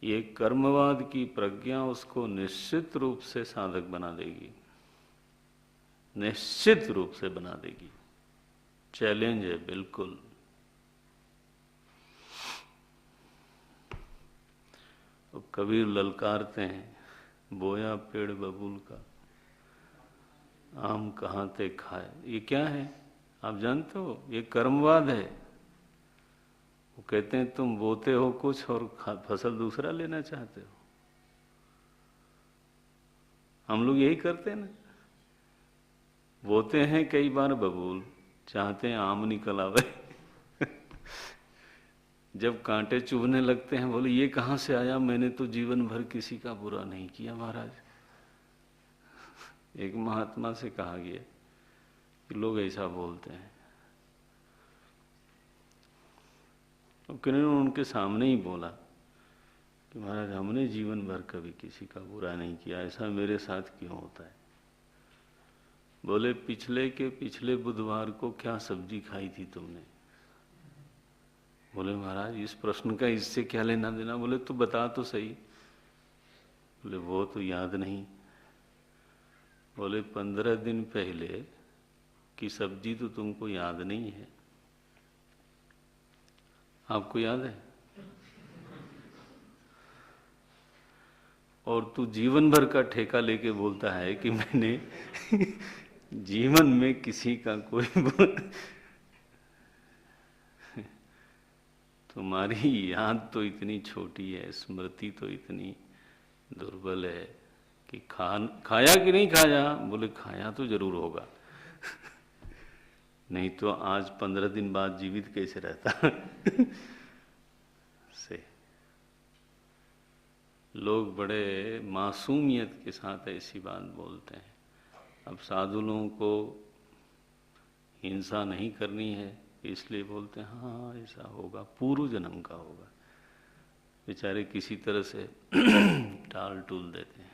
ये कर्मवाद की प्रज्ञा उसको निश्चित रूप से साधक बना देगी, निश्चित रूप से बना देगी। चैलेंज है बिल्कुल। तो कबीर ललकारते हैं, बोया पेड़ बबूल का, आम कहाँ ते खाए। ये क्या है आप जानते हो? ये कर्मवाद है। वो कहते हैं तुम बोते हो कुछ और फसल दूसरा लेना चाहते हो। हम लोग यही करते हैं ना, बोते हैं कई बार बबूल, चाहते हैं आम निकल आवे। जब कांटे चुभने लगते हैं, बोले ये कहाँ से आया, मैंने तो जीवन भर किसी का बुरा नहीं किया महाराज। एक महात्मा से कहा गया कि लोग ऐसा बोलते हैं। तो किन्होंने उनके सामने ही बोला कि महाराज हमने जीवन भर कभी किसी का बुरा नहीं किया, ऐसा मेरे साथ क्यों होता है? बोले पिछले बुधवार को क्या सब्जी खाई थी तुमने? बोले महाराज इस प्रश्न का इससे क्या लेना देना? बोले तू बता तो सही। बोले वो तो याद नहीं। बोले 15 दिन पहले की सब्जी तो तुमको याद नहीं है, आपको याद है? और तू जीवन भर का ठेका लेके बोलता है कि मैंने जीवन में किसी का कोई तुम्हारी याद तो इतनी छोटी है, स्मृति तो इतनी दुर्बल है कि खाया कि नहीं खाया? बोले खाया तो जरूर होगा। नहीं तो आज 15 दिन बाद जीवित कैसे रहता? से लोग बड़े मासूमियत के साथ ऐसी बात बोलते हैं। अब साधु लोगों को हिंसा नहीं करनी है, इसलिए बोलते हैं हाँ ऐसा होगा, पूर्व जन्म का होगा। बेचारे किसी तरह से टाल टूल देते हैं।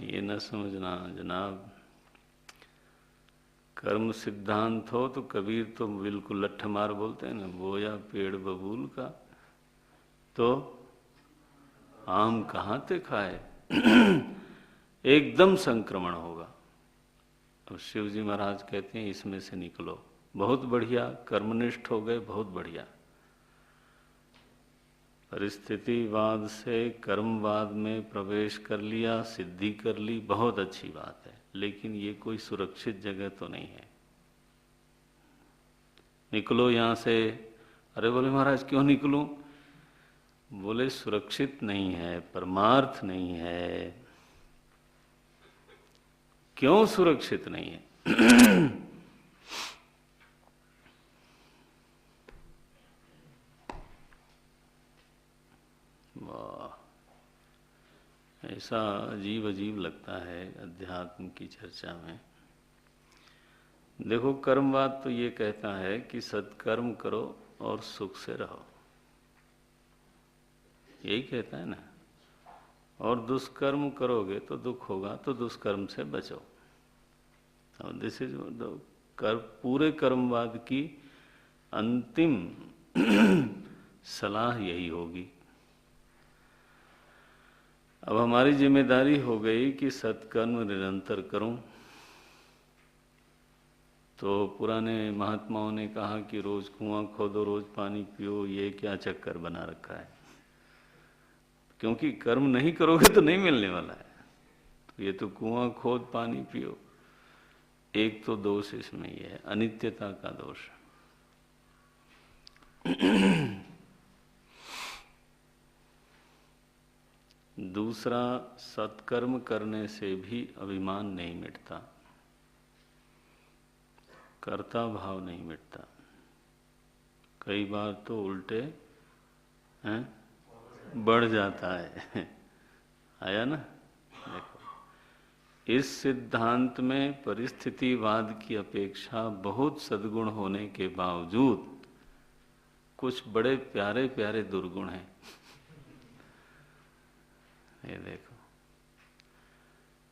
ये न समझना जनाब, कर्म सिद्धांत हो तो कबीर तो बिल्कुल लठ मार बोलते हैं ना, बोया पेड़ बबूल का तो आम कहाँ ते खाए। एकदम संक्रमण होगा। अब शिव जी महाराज कहते हैं इसमें से निकलो, बहुत बढ़िया, कर्मनिष्ठ हो गए, बहुत बढ़िया। परिस्थितिवाद से कर्मवाद में प्रवेश कर लिया, सिद्धि कर ली, बहुत अच्छी बात है, लेकिन ये कोई सुरक्षित जगह तो नहीं है। निकलो यहाँ से। अरे बोले महाराज क्यों निकलूं? बोले सुरक्षित नहीं है, परमार्थ नहीं है। क्यों सुरक्षित नहीं है? वाह, ऐसा अजीब अजीब लगता है अध्यात्म की चर्चा में। देखो, कर्मवाद तो ये कहता है कि सत्कर्म करो और सुख से रहो, यही कहता है ना। और दुष्कर्म करोगे तो दुख होगा, तो दुष्कर्म से बचो। दिस इज पूरे कर्मवाद की अंतिम सलाह यही होगी। अब हमारी जिम्मेदारी हो गई कि सत्कर्म निरंतर करूं। तो पुराने महात्माओं ने कहा कि रोज कुआं खोदो, रोज पानी पियो, ये क्या चक्कर बना रखा है? क्योंकि कर्म नहीं करोगे तो नहीं मिलने वाला है। तो ये तो कुआं खोद पानी पियो, एक तो दोष इसमें ये है, अनित्यता का दोष। दूसरा, सत्कर्म करने से भी अभिमान नहीं मिटता, कर्ता भाव नहीं मिटता। कई बार तो उल्टे हैं बढ़ जाता है। आया ना? देखो, इस सिद्धांत में परिस्थितिवाद की अपेक्षा बहुत सद्गुण होने के बावजूद कुछ बड़े प्यारे प्यारे दुर्गुण हैं। ये देखो,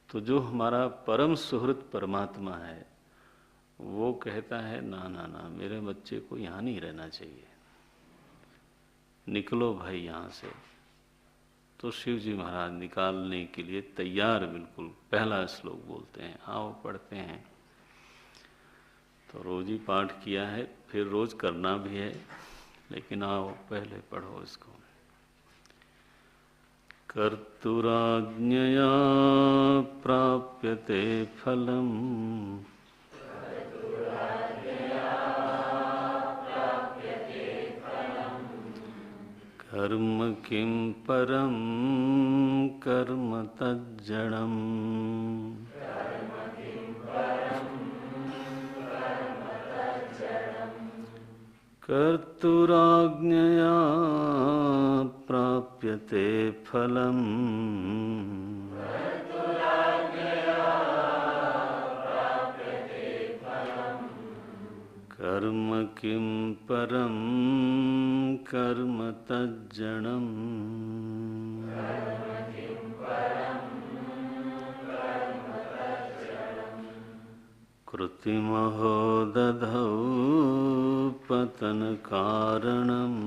तो जो हमारा परम सुहृद परमात्मा है वो कहता है ना ना ना, मेरे बच्चे को यहाँ नहीं रहना चाहिए, निकलो भाई यहाँ से। तो शिव जी महाराज निकालने के लिए तैयार, बिल्कुल पहला श्लोक बोलते हैं, आओ पढ़ते हैं। तो रोज ही पाठ किया है, फिर रोज करना भी है, लेकिन आओ पहले पढ़ो इसको। कर्तुराज्ञया प्राप्यते फलम् कर्म किं परं कर्म तज्जडम्। कर्तुराज्ञया प्राप्यते फलम् कर्म किं परं कर्म तज्जडम्। कृतिमहो दधौ पतनकारणम्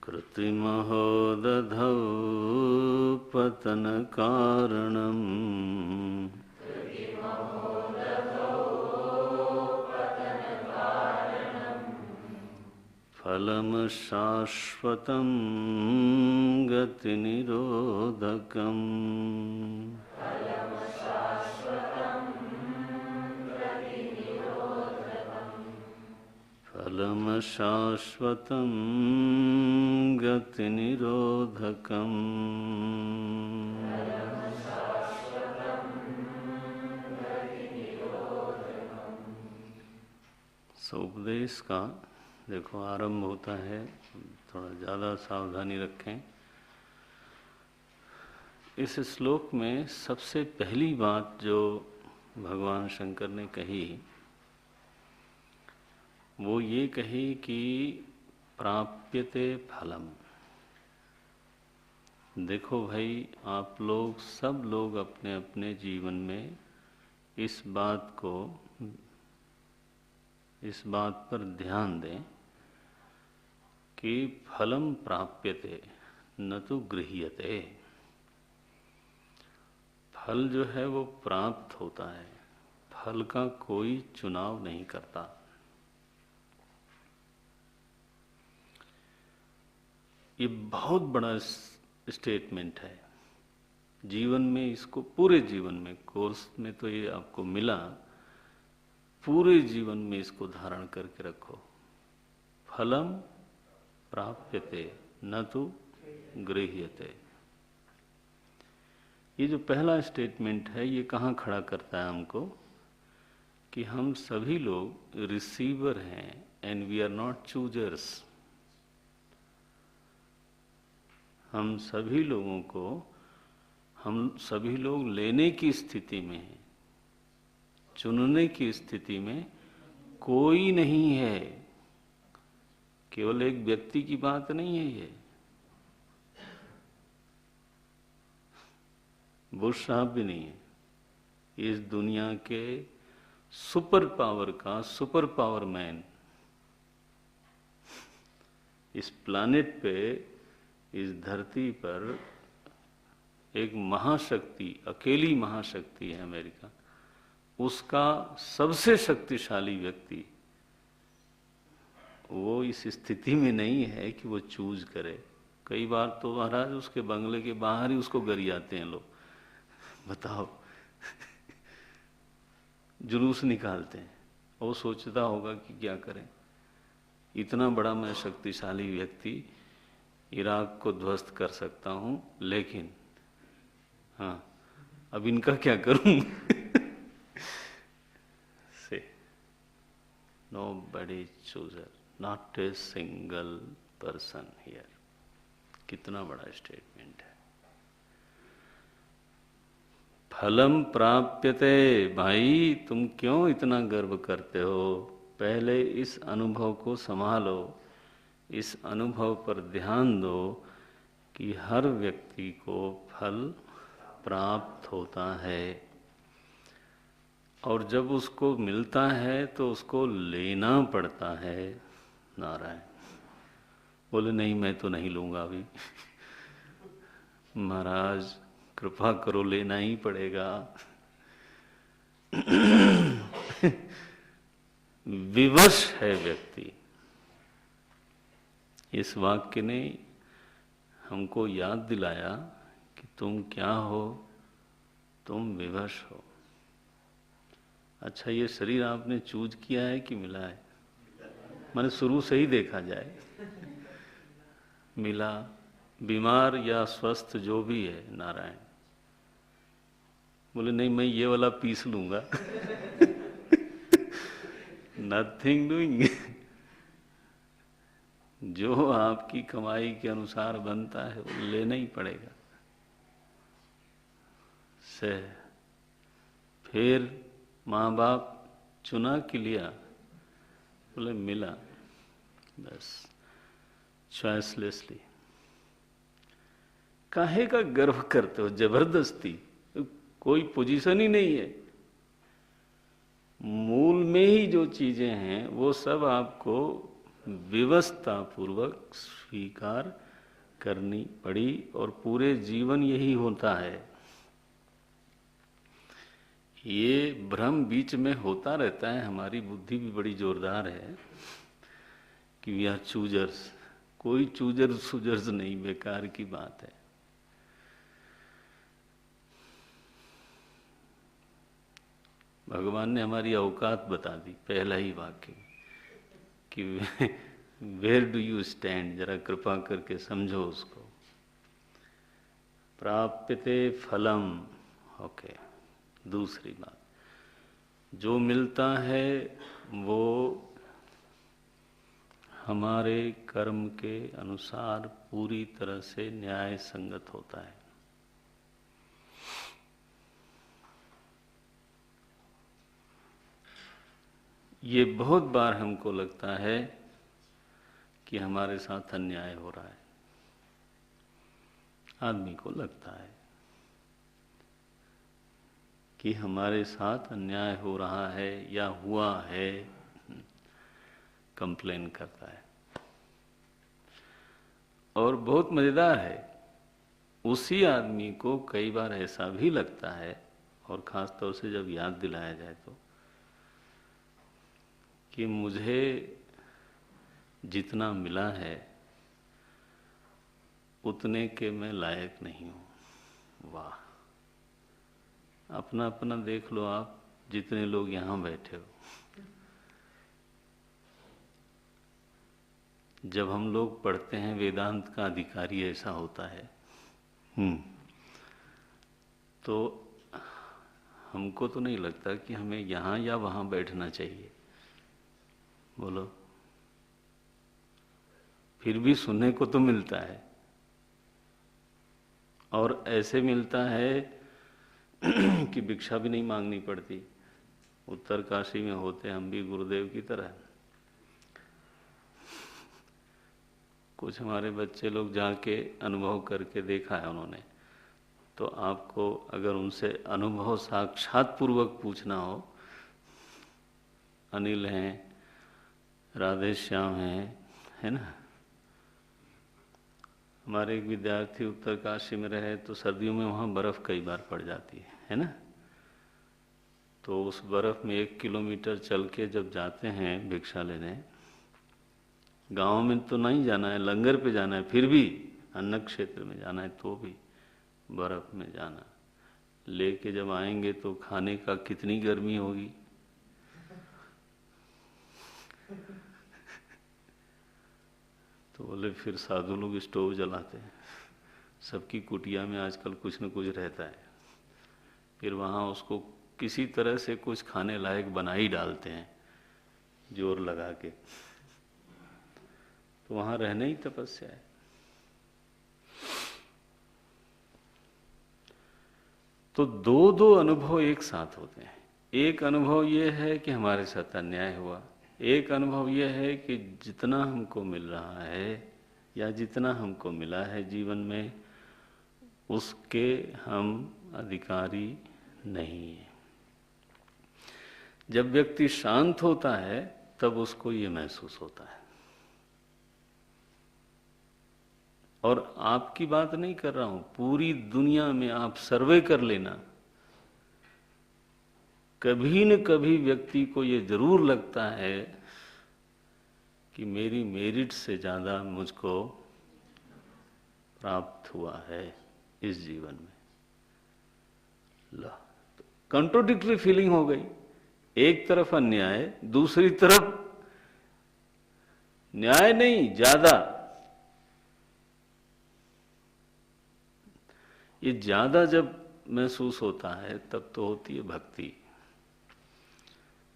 कृतिमहो दधौ पतनकारणम् फलम् शाश्वतं गतिनिरोधकम्। फलम् शाश्वतं गतिनिरोधकम्। उपदेश का देखो आरंभ होता है, थोड़ा ज़्यादा सावधानी रखें। इस श्लोक में सबसे पहली बात जो भगवान शंकर ने कही वो ये कही कि प्राप्यते फलम। देखो भाई, आप लोग सब लोग अपने अपने जीवन में इस बात पर ध्यान दें कि फलम प्राप्यते न तो गृह्यते। फल जो है वो प्राप्त होता है, फल का कोई चुनाव नहीं करता। ये बहुत बड़ा स्टेटमेंट है जीवन में। इसको पूरे जीवन में, कोर्स में तो ये आपको मिला, पूरे जीवन में इसको धारण करके रखो। फलम प्राप्यते न तो गृह्यते। ये जो पहला स्टेटमेंट है ये कहाँ खड़ा करता है हमको कि हम सभी लोग रिसीवर हैं and we are not choosers. हम सभी लोग लेने की स्थिति में हैं, चुनने की स्थिति में कोई नहीं है। केवल एक व्यक्ति की बात नहीं है ये। बुश साहब भी नहीं है, इस दुनिया के सुपर पावर का सुपर पावर मैन इस प्लानेट पे, इस धरती पर एक महाशक्ति, अकेली महाशक्ति है अमेरिका, उसका सबसे शक्तिशाली व्यक्ति वो इस स्थिति में नहीं है कि वो चूज करे। कई बार तो महाराज उसके बंगले के बाहर ही उसको गरियाते हैं लोग, बताओ जुलूस निकालते हैं। वो सोचता होगा कि क्या करें, इतना बड़ा मैं शक्तिशाली व्यक्ति इराक को ध्वस्त कर सकता हूं, लेकिन हाँ अब इनका क्या करूं से nobody chooser, not a single person here। कितना बड़ा स्टेटमेंट है। फलम प्राप्यते। भाई तुम क्यों इतना गर्व करते हो? पहले इस अनुभव को संभालो, इस अनुभव पर ध्यान दो कि हर व्यक्ति को फल प्राप्त होता है, और जब उसको मिलता है तो उसको लेना पड़ता है। नारायण बोले नहीं मैं तो नहीं लूंगा अभी महाराज कृपा करो, लेना ही पड़ेगा विवश है व्यक्ति। इस वाक्य ने हमको याद दिलाया कि तुम क्या हो, तुम विवश हो। अच्छा, ये शरीर आपने चूज किया है कि मिला है? मैंने शुरू से ही देखा जाए, मिला, बीमार या स्वस्थ जो भी है, नारायण बोले नहीं मैं ये वाला पीस लूंगा नथिंग डूइंग जो आपकी कमाई के अनुसार बनता है वो लेना ही पड़ेगा। से फिर माँ बाप चुना कि लिया? बोले मिला, बस चॉइसलेसली। काहे का गर्व करते हो जबरदस्ती? कोई पोजीशन ही नहीं है। मूल में ही जो चीजें हैं वो सब आपको विवशता पूर्वक स्वीकार करनी पड़ी, और पूरे जीवन यही होता है। ये भ्रम बीच में होता रहता है। हमारी बुद्धि भी बड़ी जोरदार है कि वी आर चूजर्स। कोई चूजर सुजर्स नहीं, बेकार की बात है। भगवान ने हमारी औकात बता दी पहला ही वाक्य कि वेयर डू यू स्टैंड, जरा कृपा करके समझो उसको। प्राप्यते फलम, ओके। दूसरी बात, जो मिलता है वो हमारे कर्म के अनुसार पूरी तरह से न्याय संगत होता है। ये बहुत बार हमको लगता है कि हमारे साथ अन्याय हो रहा है। आदमी को लगता है कि हमारे साथ अन्याय हो रहा है या हुआ है, कंप्लेन करता है। और बहुत मजेदार है, उसी आदमी को कई बार ऐसा भी लगता है, और खास तौर से जब याद दिलाया जाए तो, कि मुझे जितना मिला है उतने के मैं लायक नहीं हूं। वाह, अपना अपना देख लो आप, जितने लोग यहां बैठे हो। जब हम लोग पढ़ते हैं वेदांत का अधिकारी ऐसा होता है, तो हमको तो नहीं लगता कि हमें यहां या वहां बैठना चाहिए। बोलो, फिर भी सुनने को तो मिलता है, और ऐसे मिलता है कि भिक्षा भी नहीं मांगनी पड़ती। उत्तर काशी में होते हम भी गुरुदेव की तरह। कुछ हमारे बच्चे लोग जाके अनुभव करके देखा है उन्होंने, तो आपको अगर उनसे अनुभव साक्षात पूर्वक पूछना हो, अनिल हैं, राधे श्याम हैं, है ना। हमारे एक विद्यार्थी उत्तर काशी में रहे, तो सर्दियों में वहाँ बर्फ़ कई बार पड़ जाती है ना। तो उस बर्फ़ में 1 किलोमीटर चल के जब जाते हैं भिक्षा लेने, गांव में तो नहीं जाना है, लंगर पे जाना है, फिर भी अन्न क्षेत्र में जाना है, तो भी बर्फ़ में जाना, लेके जब आएंगे तो खाने का कितनी गर्मी होगी। तो बोले फिर साधु लोग स्टोव जलाते हैं, सबकी कुटिया में आजकल कुछ न कुछ रहता है, फिर वहाँ उसको किसी तरह से कुछ खाने लायक बना ही डालते हैं जोर लगा के। तो वहाँ रहना ही तपस्या है। तो दो दो अनुभव एक साथ होते हैं। एक अनुभव ये है कि हमारे साथ अन्याय हुआ, एक अनुभव यह है कि जितना हमको मिल रहा है या जितना हमको मिला है जीवन में, उसके हम अधिकारी नहीं हैं। जब व्यक्ति शांत होता है तब उसको ये महसूस होता है। और आपकी बात नहीं कर रहा हूं, पूरी दुनिया में आप सर्वे कर लेना, कभी न कभी व्यक्ति को ये जरूर लगता है कि मेरी मेरिट से ज्यादा मुझको प्राप्त हुआ है इस जीवन में। ला, कंट्रोडिक्टरी फीलिंग हो गई। एक तरफ अन्याय, दूसरी तरफ न्याय नहीं, ज्यादा। ये ज्यादा जब महसूस होता है तब तो होती है भक्ति,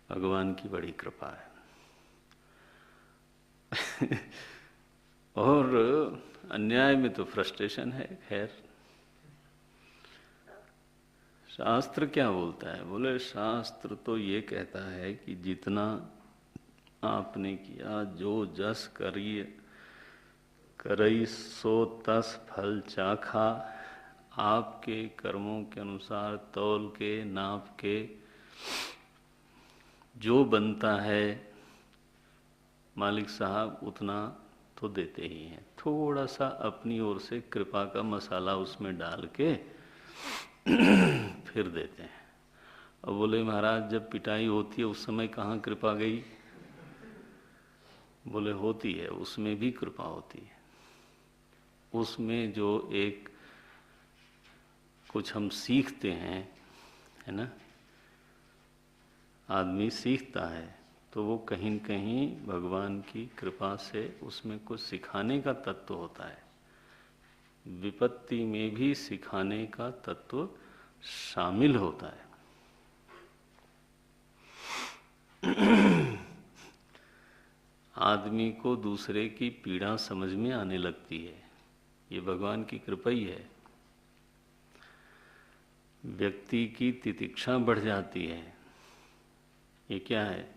भगवान की बड़ी कृपा है। और अन्याय में तो फ्रस्ट्रेशन है। खैर, शास्त्र क्या बोलता है? बोले शास्त्र तो ये कहता है कि जितना आपने किया, जो जस करिए करई सो तस फल चाखा, आपके कर्मों के अनुसार तौल के नाप के जो बनता है मालिक साहब उतना तो देते ही हैं। थोड़ा सा अपनी ओर से कृपा का मसाला उसमें डाल के फिर देते हैं। अब बोले महाराज जब पिटाई होती है उस समय कहाँ कृपा गई? बोले होती है, उसमें भी कृपा होती है। उसमें जो एक कुछ हम सीखते हैं, है ना, आदमी सीखता है, तो वो कहीं न कहीं भगवान की कृपा से उसमें कुछ सिखाने का तत्व होता है। विपत्ति में भी सिखाने का तत्व शामिल होता है। आदमी को दूसरे की पीड़ा समझ में आने लगती है। ये भगवान की कृपा ही है। व्यक्ति की तितिक्षा बढ़ जाती है। ये क्या है?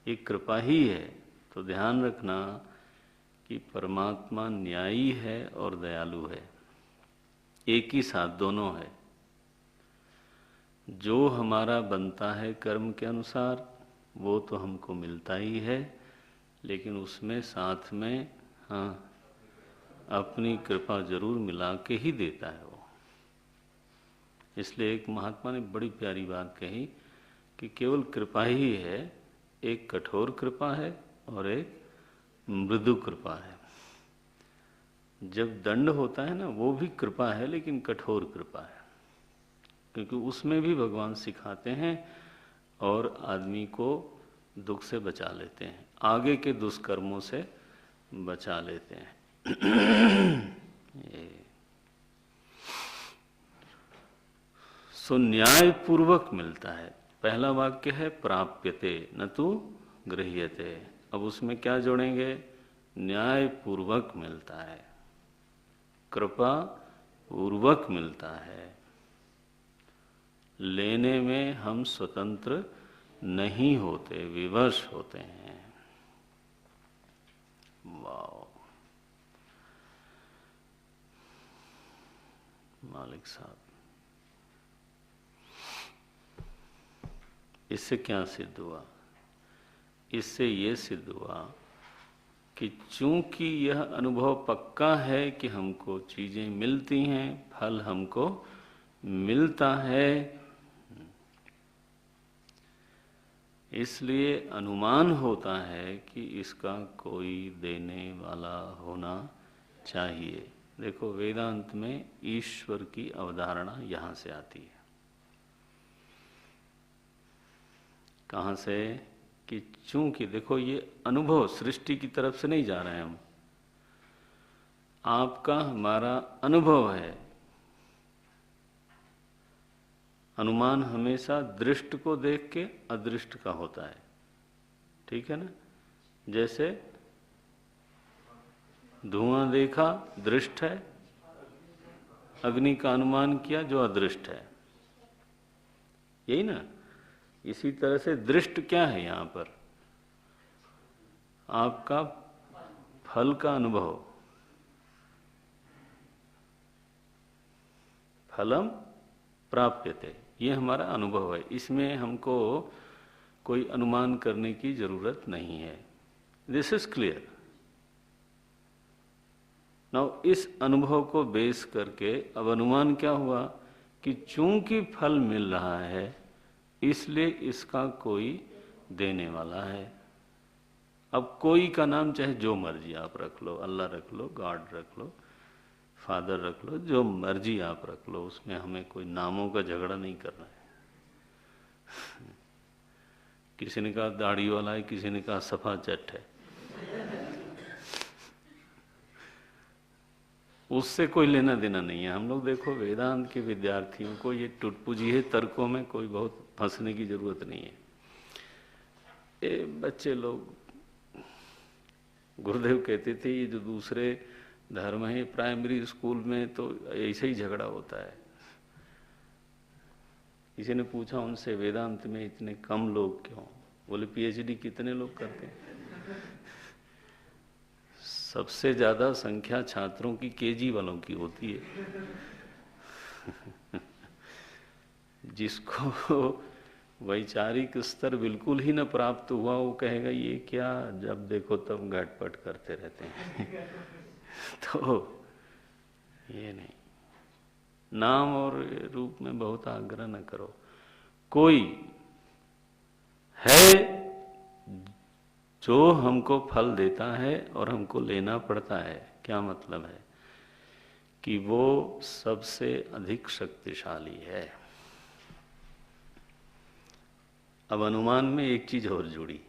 ये कृपा ही है। तो ध्यान रखना कि परमात्मा न्यायी है और दयालु है, एक ही साथ दोनों है। जो हमारा बनता है कर्म के अनुसार वो तो हमको मिलता ही है, लेकिन उसमें साथ में हाँ अपनी कृपा जरूर मिला के ही देता है वो। इसलिए एक महात्मा ने बड़ी प्यारी बात कही कि केवल कृपा ही है, एक कठोर कृपा है और एक मृदु कृपा है। जब दंड होता है ना, वो भी कृपा है लेकिन कठोर कृपा है, क्योंकि उसमें भी भगवान सिखाते हैं और आदमी को दुख से बचा लेते हैं, आगे के दुष्कर्मों से बचा लेते हैं। सो न्याय पूर्वक मिलता है। पहला वाक्य है प्राप्यते न तु गृह्यते। अब उसमें क्या जोड़ेंगे? न्याय पूर्वक मिलता है, कृपा पूर्वक मिलता है। लेने में हम स्वतंत्र नहीं होते, विवश होते हैं। वाह, मालिक साहब, इससे क्या सिद्ध हुआ? इससे ये सिद्ध हुआ कि चूंकि यह अनुभव पक्का है कि हमको चीजें मिलती हैं, फल हमको मिलता है, इसलिए अनुमान होता है कि इसका कोई देने वाला होना चाहिए। देखो, वेदांत में ईश्वर की अवधारणा यहाँ से आती है। कहाँ से? कि चूंकि देखो, ये अनुभव सृष्टि की तरफ से नहीं जा रहे हैं हम, आपका हमारा अनुभव है। अनुमान हमेशा दृष्ट को देख के अदृष्ट का होता है, ठीक है ना? जैसे धुआं देखा दृष्ट है, अग्नि का अनुमान किया जो अदृष्ट है, यही ना? इसी तरह से दृष्ट क्या है यहाँ पर? आपका फल का अनुभव। फलम प्राप्यते, ये हमारा अनुभव है। इसमें हमको कोई अनुमान करने की जरूरत नहीं है। This is clear. नाउ इस अनुभव को बेस करके अब अनुमान क्या हुआ कि चूंकि फल मिल रहा है इसलिए इसका कोई देने वाला है। अब कोई का नाम चाहे जो मर्जी आप रख लो, अल्लाह रख लो, गॉड रख लो, फादर रख लो, जो मर्जी आप रख लो, उसमें हमें कोई नामों का झगड़ा नहीं करना है। किसी ने कहा दाढ़ी वाला है, किसी ने कहा सफा चट है, उससे कोई लेना देना नहीं है। हम लोग देखो, वेदांत के विद्यार्थियों को ये टुटपुजी तर्कों में कोई बहुत फंसने की जरूरत नहीं है। ये बच्चे लोग, गुरुदेव कहते थे ये जो दूसरे धर्म है प्राइमरी स्कूल में तो ऐसे ही झगड़ा होता है। किसी ने पूछा उनसे वेदांत में इतने कम लोग क्यों? बोले पीएचडी कितने लोग करते हैं? सबसे ज्यादा संख्या छात्रों की केजी वालों की होती है। जिसको वैचारिक स्तर बिल्कुल ही न प्राप्त हुआ वो कहेगा ये क्या, जब देखो तब घटपट करते रहते हैं। तो ये नहीं, नाम और रूप में बहुत आग्रह न करो। कोई है जो हमको फल देता है और हमको लेना पड़ता है। क्या मतलब है? कि वो सबसे अधिक शक्तिशाली है। अब अनुमान में एक चीज और जुड़ी,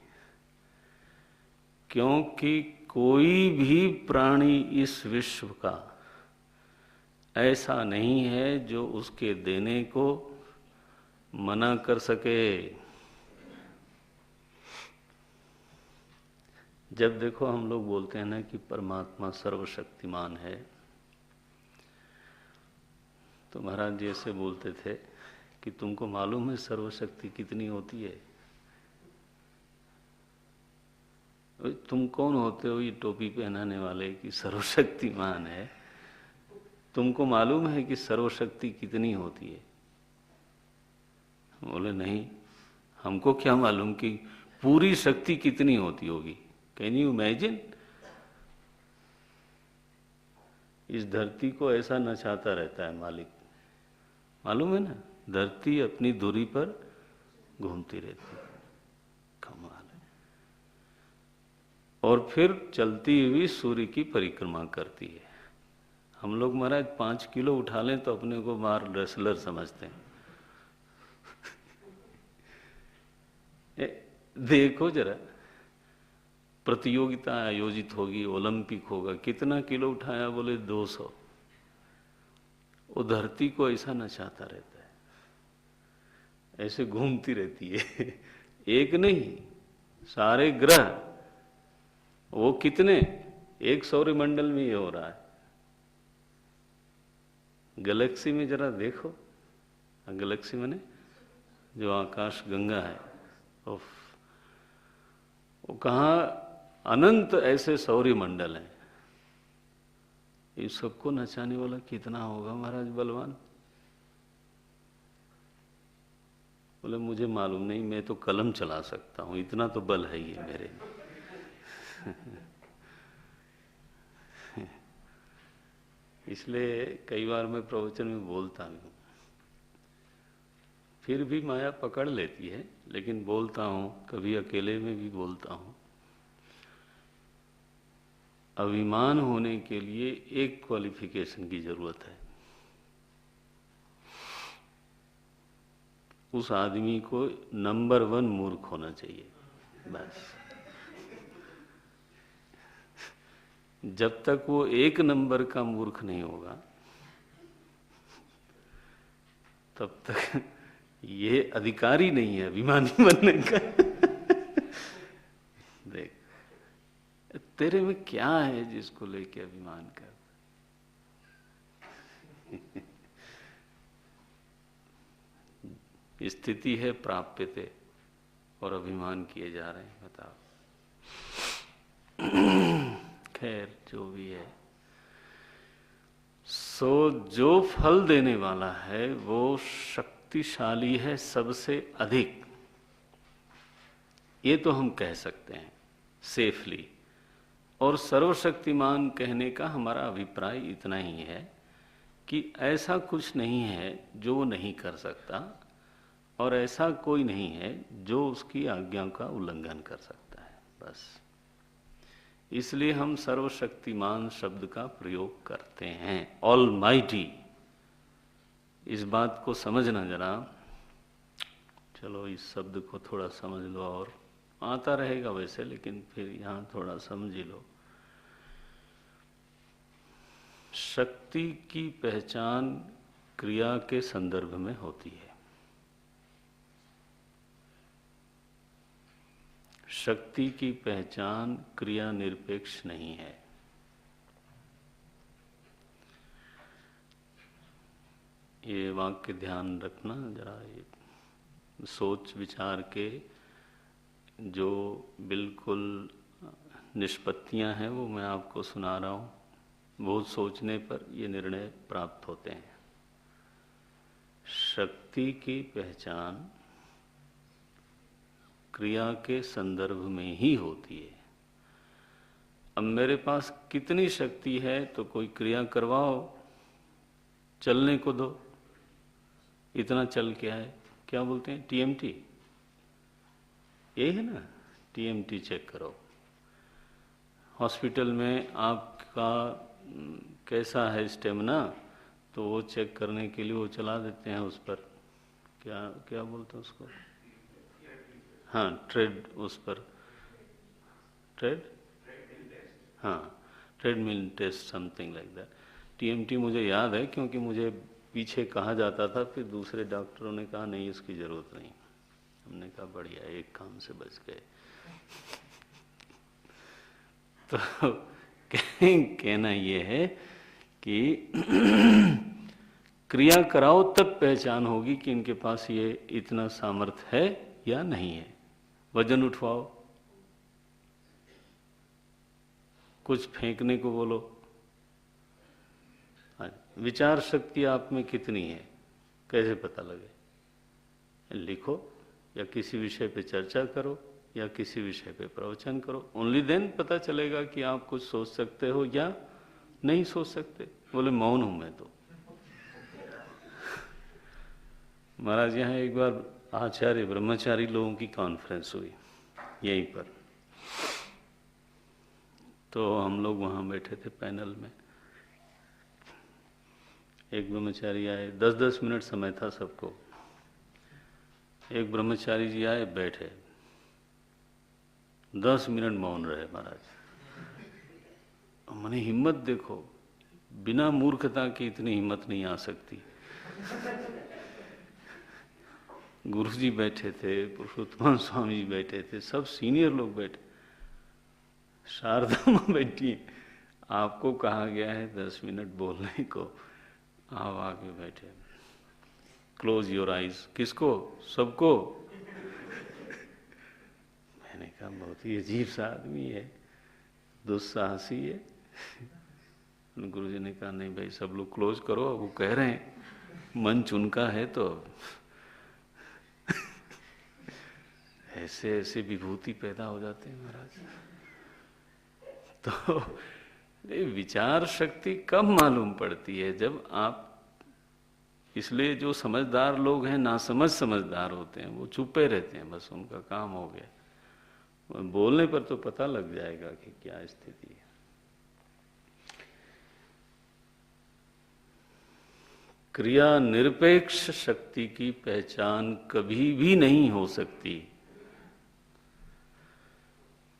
क्योंकि कोई भी प्राणी इस विश्व का ऐसा नहीं है जो उसके देने को मना कर सके। जब देखो हम लोग बोलते हैं ना कि परमात्मा सर्वशक्तिमान है, तो महाराज जी ऐसे बोलते थे कि तुमको मालूम है सर्वशक्ति कितनी होती है? तुम कौन होते हो ये टोपी पहनाने वाले कि सर्वशक्तिमान है? तुमको मालूम है कि सर्वशक्ति कितनी होती है? बोले नहीं, हमको क्या मालूम कि पूरी शक्ति कितनी होती होगी। Can you imagine? इस धरती को ऐसा नचाता रहता है मालिक, मालूम है ना? धरती अपनी दूरी पर घूमती रहती है, कमाल है। और फिर चलती हुई सूर्य की परिक्रमा करती है। हम लोग महाराज 5 किलो उठा लें तो अपने को मार रेसलर समझते हैं। देखो जरा, प्रतियोगिता आयोजित होगी, ओलंपिक होगा, कितना किलो उठाया? बोले 200। वो धरती को ऐसा नचाता रहता है, ऐसे घूमती रहती है। एक नहीं, सारे ग्रह, वो कितने, एक सौरमंडल में ये हो रहा है। गैलेक्सी में जरा देखो, गैलेक्सी में जो आकाश गंगा है, वो कहाँ अनंत ऐसे सौरमंडल हैं। इन सबको नचाने वाला कितना होगा महाराज बलवान? बोले मुझे मालूम नहीं, मैं तो कलम चला सकता हूँ, इतना तो बल है ही मेरे। इसलिए कई बार मैं प्रवचन में बोलता हूँ, फिर भी माया पकड़ लेती है, लेकिन बोलता हूँ, कभी अकेले में भी बोलता हूँ। अभिमान होने के लिए एक क्वालिफिकेशन की जरूरत है। उस आदमी को नंबर 1 मूर्ख होना चाहिए, बस। जब तक वो 1 नंबर का मूर्ख नहीं होगा, तब तक ये अधिकारी नहीं है अभिमानी बनने का। देख, तेरे में क्या है जिसको लेके अभिमान कर? स्थिति है प्राप्यते, और अभिमान किए जा रहे हैं, बताओ। खैर जो भी है, सो जो फल देने वाला है वो शक्तिशाली है सबसे अधिक, ये तो हम कह सकते हैं सेफली। और सर्वशक्तिमान कहने का हमारा अभिप्राय इतना ही है कि ऐसा कुछ नहीं है जो वो नहीं कर सकता, और ऐसा कोई नहीं है जो उसकी आज्ञा का उल्लंघन कर सकता है, बस। इसलिए हम सर्वशक्तिमान शब्द का प्रयोग करते हैं, ऑलमाइटी। इस बात को समझना जरा। चलो इस शब्द को थोड़ा समझ लो, और आता रहेगा वैसे, लेकिन फिर यहाँ थोड़ा समझ ही लो। शक्ति की पहचान क्रिया के संदर्भ में होती है। शक्ति की पहचान क्रिया निरपेक्ष नहीं है। ये वाक्य ध्यान रखना जरा, ये सोच विचार के जो बिल्कुल निष्पत्तियां हैं वो मैं आपको सुना रहा हूँ। बहुत सोचने पर ये निर्णय प्राप्त होते हैं। शक्ति की पहचान क्रिया के संदर्भ में ही होती है। अब मेरे पास कितनी शक्ति है तो कोई क्रिया करवाओ, चलने को दो, इतना चल क्या है, क्या बोलते हैं, टीएमटी, यही है ना, टीएमटी चेक करो। हॉस्पिटल में आपका कैसा है स्टेमिना, तो वो चेक करने के लिए वो चला देते हैं उस पर, क्या क्या बोलते हैं उसको, हाँ ट्रेड, उस पर ट्रेड, हाँ treadmill test, something like that. TMT मुझे याद है क्योंकि मुझे पीछे कहा जाता था, फिर दूसरे डॉक्टरों ने कहा नहीं इसकी ज़रूरत नहीं। हमने कहा बढ़िया, एक काम से बच गए। तो कहना ये है कि क्रिया कराओ तब पहचान होगी कि इनके पास ये इतना सामर्थ्य है या नहीं है। वजन उठवाओ, कुछ फेंकने को बोलो, विचार शक्ति आप में कितनी है कैसे पता लगे? लिखो या किसी विषय पे चर्चा करो या किसी विषय पे प्रवचन करो, ओनली देन पता चलेगा कि आप कुछ सोच सकते हो या नहीं सोच सकते। बोले मौन हूं मैं तो। महाराज यहाँ एक बार आचार्य ब्रह्मचारी लोगों की कॉन्फ्रेंस हुई यहीं पर, तो हम लोग वहाँ बैठे थे पैनल में। एक ब्रह्मचारी आए, 10-10 मिनट समय था सबको। एक ब्रह्मचारी जी आए, बैठे, 10 मिनट मौन रहे महाराज। मैंने हिम्मत देखो, बिना मूर्खता की इतनी हिम्मत नहीं आ सकती। गुरुजी बैठे थे, पुरुषोत्तम स्वामी जी बैठे थे, सब सीनियर लोग बैठे, शारदा माँ बैठी है। आपको कहा गया है 10 मिनट बोलने को, आप आके बैठे। Close your eyes. किसको? सबको। मैंने कहा बहुत ही अजीब सा आदमी है, दुस्साहसी है। गुरुजी ने कहा नहीं भाई सब लोग क्लोज करो, वो कह रहे हैं, मंच उनका है तो ऐसे ऐसे विभूति पैदा हो जाते हैं महाराज। तो विचार शक्ति कब मालूम पड़ती है? जब आप, इसलिए जो समझदार लोग हैं नासमझ समझदार होते हैं, वो चुपे रहते हैं, बस उनका काम हो गया। बोलने पर तो पता लग जाएगा कि क्या स्थिति है। क्रिया निरपेक्ष शक्ति की पहचान कभी भी नहीं हो सकती।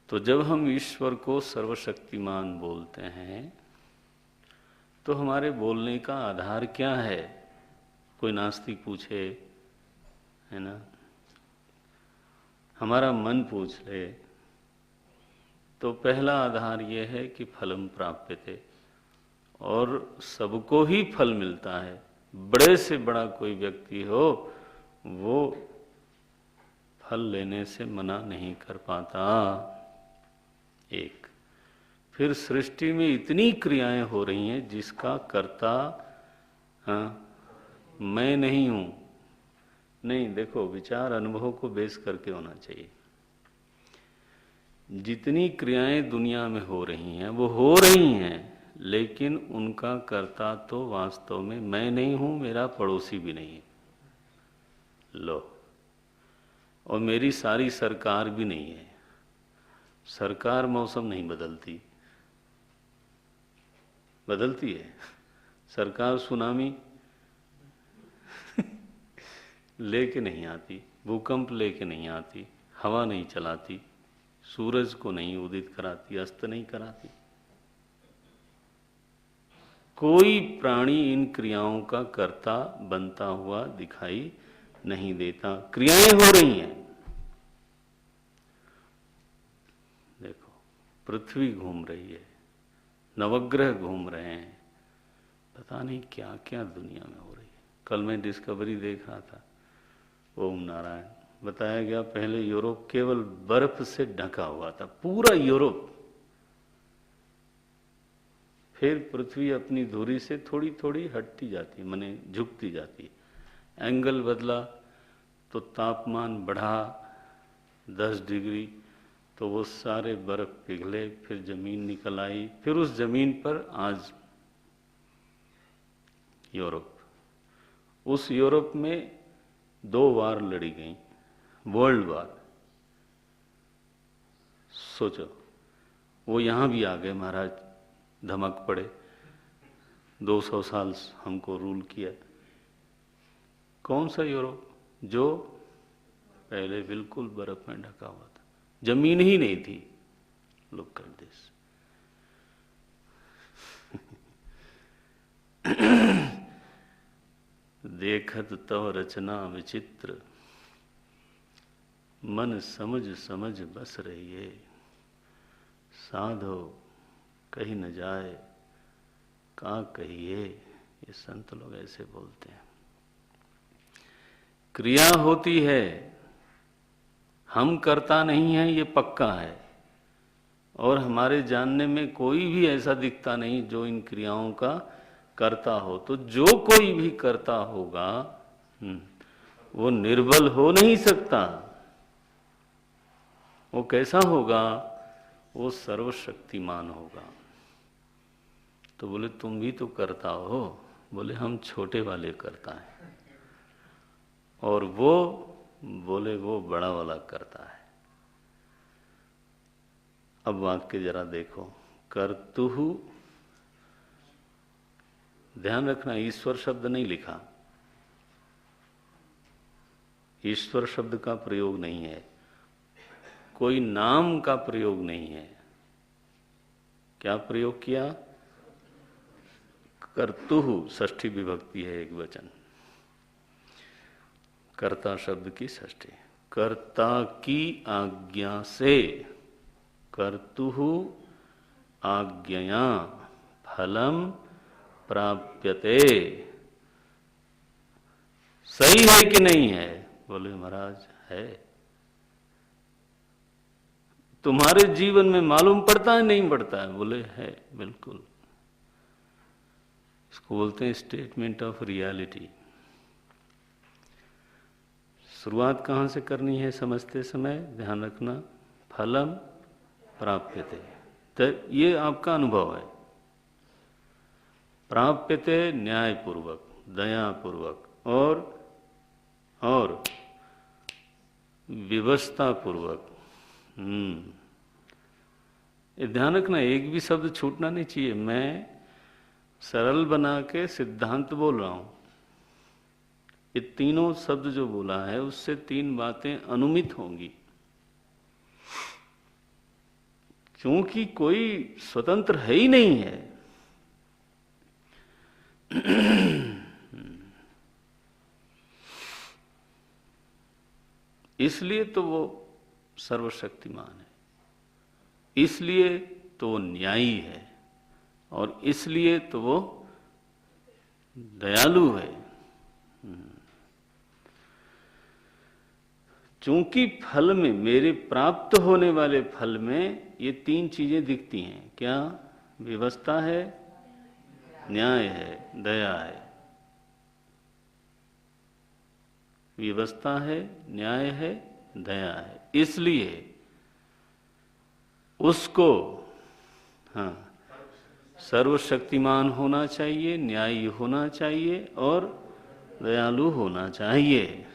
तो जब हम ईश्वर को सर्वशक्तिमान बोलते हैं तो हमारे बोलने का आधार क्या है? कोई नास्तिक पूछे, है ना, हमारा मन पूछ ले, तो पहला आधार यह है कि फलम प्राप्यते, और सबको ही फल मिलता है। बड़े से बड़ा कोई व्यक्ति हो वो फल लेने से मना नहीं कर पाता। एक, फिर सृष्टि में इतनी क्रियाएं हो रही हैं जिसका कर्ता मैं नहीं हूं। नहीं, देखो विचार अनुभव को बेस करके होना चाहिए। जितनी क्रियाएं दुनिया में हो रही हैं वो हो रही हैं, लेकिन उनका कर्ता तो वास्तव में मैं नहीं हूं, मेरा पड़ोसी भी नहीं है। लो, और मेरी सारी सरकार भी नहीं है। सरकार मौसम नहीं बदलती, बदलती है सरकार? सुनामी लेके नहीं आती, भूकंप लेके नहीं आती, हवा नहीं चलाती, सूरज को नहीं उदित कराती, अस्त नहीं कराती। कोई प्राणी इन क्रियाओं का कर्ता बनता हुआ दिखाई नहीं देता। क्रियाएं हो रही हैं। देखो, पृथ्वी घूम रही है, नवग्रह घूम रहे हैं, पता नहीं क्या क्या दुनिया में हो रही है। कल मैं डिस्कवरी देख रहा था, ओम नारायण, बताया गया पहले यूरोप केवल बर्फ से ढका हुआ था, पूरा यूरोप। फिर पृथ्वी अपनी धुरी से थोड़ी थोड़ी हटती जाती, माने झुकती जाती, एंगल बदला तो तापमान बढ़ा 10 डिग्री, तो वो सारे बर्फ पिघले, फिर जमीन निकल आई, फिर उस जमीन पर आज यूरोप। उस यूरोप में 2 वार लड़ी गई, वर्ल्ड वार। सोचो, वो यहां भी आ गए महाराज, धमक पड़े, 200 साल हमको रूल किया। कौन सा यूरोप? जो पहले बिल्कुल बर्फ में ढका हुआ था, जमीन ही नहीं थी। लुक कर दिस। देखत तव रचना विचित्र, मन समझ समझ बस रही है। साधो कहीं न जाए, का कहिए, ये संत लोग ऐसे बोलते हैं। क्रिया होती है, हम करता नहीं है, ये पक्का है। और हमारे जानने में कोई भी ऐसा दिखता नहीं जो इन क्रियाओं का करता हो। तो जो कोई भी करता होगा वो निर्बल हो नहीं सकता। वो कैसा होगा? वो सर्वशक्तिमान होगा। तो बोले तुम भी तो करता हो। बोले हम छोटे वाले करता है। और वो बोले वो बड़ा वाला करता है। अब वाक्य जरा देखो। कर्तुहु, ध्यान रखना ईश्वर शब्द नहीं लिखा, ईश्वर शब्द का प्रयोग नहीं है, कोई नाम का प्रयोग नहीं है। क्या प्रयोग किया? कर्तुहु, षष्ठी विभक्ति है, एक वचन। कर्ता शब्द की षष्ठी। कर्ता की आज्ञा से, कर्तुहु आज्ञया फलम प्राप्यते। सही है कि नहीं है? बोले महाराज है। तुम्हारे जीवन में मालूम पड़ता है नहीं पड़ता है? बोले है, बिल्कुल। इसको बोलते हैं स्टेटमेंट ऑफ रियलिटी। शुरुआत कहाँ से करनी है समझते समय? ध्यान रखना, फलम प्राप्यते। तो ये आपका अनुभव है। प्राप्यते न्यायपूर्वक, दयापूर्वक और व्यवस्था पूर्वक। ये ध्यान रखना, एक भी शब्द छूटना नहीं चाहिए। मैं सरल बना के सिद्धांत बोल रहा हूं। ये तीनों शब्द जो बोला है उससे तीन बातें अनुमित होंगी, क्योंकि कोई स्वतंत्र है ही नहीं है। इसलिए तो वो सर्वशक्तिमान है, इसलिए तो वो न्यायी है, और इसलिए तो वो दयालु है। चूंकि फल में, मेरे प्राप्त होने वाले फल में ये तीन चीजें दिखती हैं। क्या? व्यवस्था है, न्याय है, दया है। व्यवस्था है, न्याय है, दया है। इसलिए उसको सर्वशक्तिमान होना चाहिए, न्यायी होना चाहिए और दयालु होना चाहिए।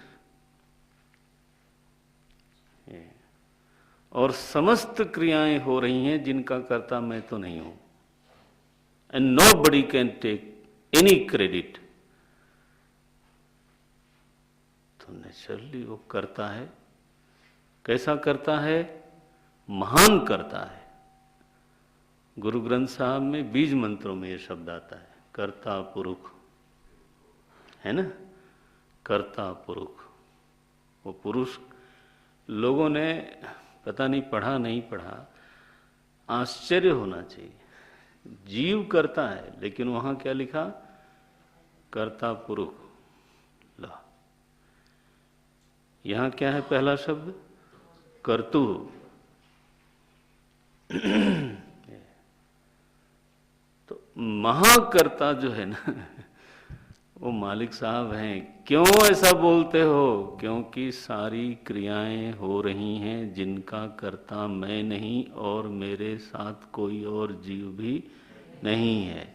और समस्त क्रियाएं हो रही हैं जिनका कर्ता मैं तो नहीं हूं। And nobody can take any credit. तो नेचुरली वो करता है। कैसा करता है? महान करता है। गुरु ग्रंथ साहब में बीज मंत्रों में ये शब्द आता है, कर्ता पुरुष, है ना? कर्ता पुरुष। वो पुरुष लोगों ने पता नहीं पढ़ा नहीं पढ़ा, आश्चर्य होना चाहिए। जीव करता है, लेकिन वहां क्या लिखा? कर्ता पुरुष। ला, यहां क्या है? पहला शब्द कर्तु। तो महाकर्ता जो है ना, वो मालिक साहब हैं। क्यों ऐसा बोलते हो? क्योंकि सारी क्रियाएं हो रही हैं जिनका कर्ता मैं नहीं, और मेरे साथ कोई और जीव भी नहीं है।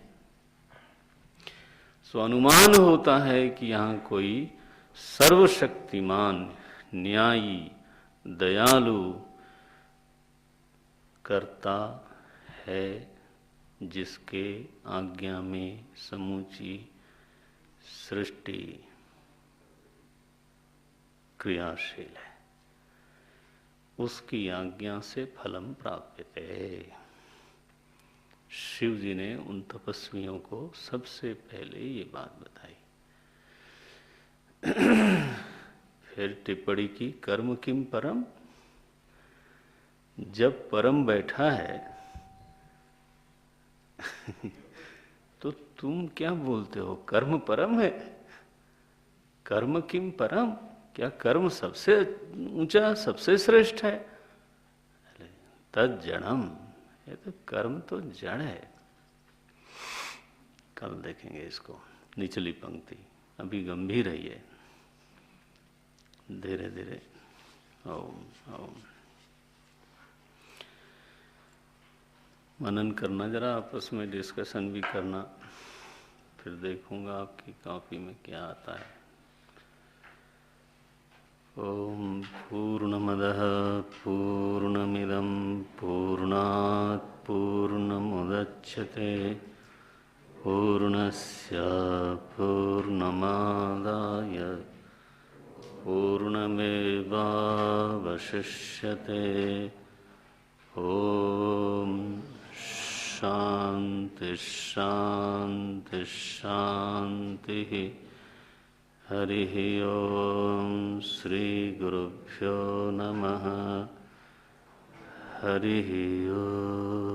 सो अनुमान होता है कि यहाँ कोई सर्वशक्तिमान, न्यायी, दयालु कर्ता है, जिसके आज्ञा में समूची सृष्टि क्रियाशील है। उसकी आज्ञा से फलम प्राप्त है। शिव जी ने उन तपस्वियों को सबसे पहले ये बात बताई। फिर टिप्पणी की, कर्म किम परम। जब परम बैठा है तो तुम क्या बोलते हो, कर्म परम है? कर्म किम परम, क्या कर्म सबसे ऊंचा, सबसे श्रेष्ठ है? तद जड़म, ये तो कर्म तो जड़ है। कल देखेंगे इसको, निचली पंक्ति। अभी गंभीर है ये, धीरे धीरे। ओम ओम। मनन करना, जरा आपस में डिस्कशन भी करना, फिर देखूंगा आपकी कॉपी में क्या आता है। ओम पूर्णमदः पूर्णमिदं पूर्णात् पूर्णमुदच्यते पूर्णस्य पूर्णमादाय पूर्णमेवावशिष्यते। ओम शांति शांति शांति। हरि ओम श्री गुरुभ्यो नमः। हरि ओम।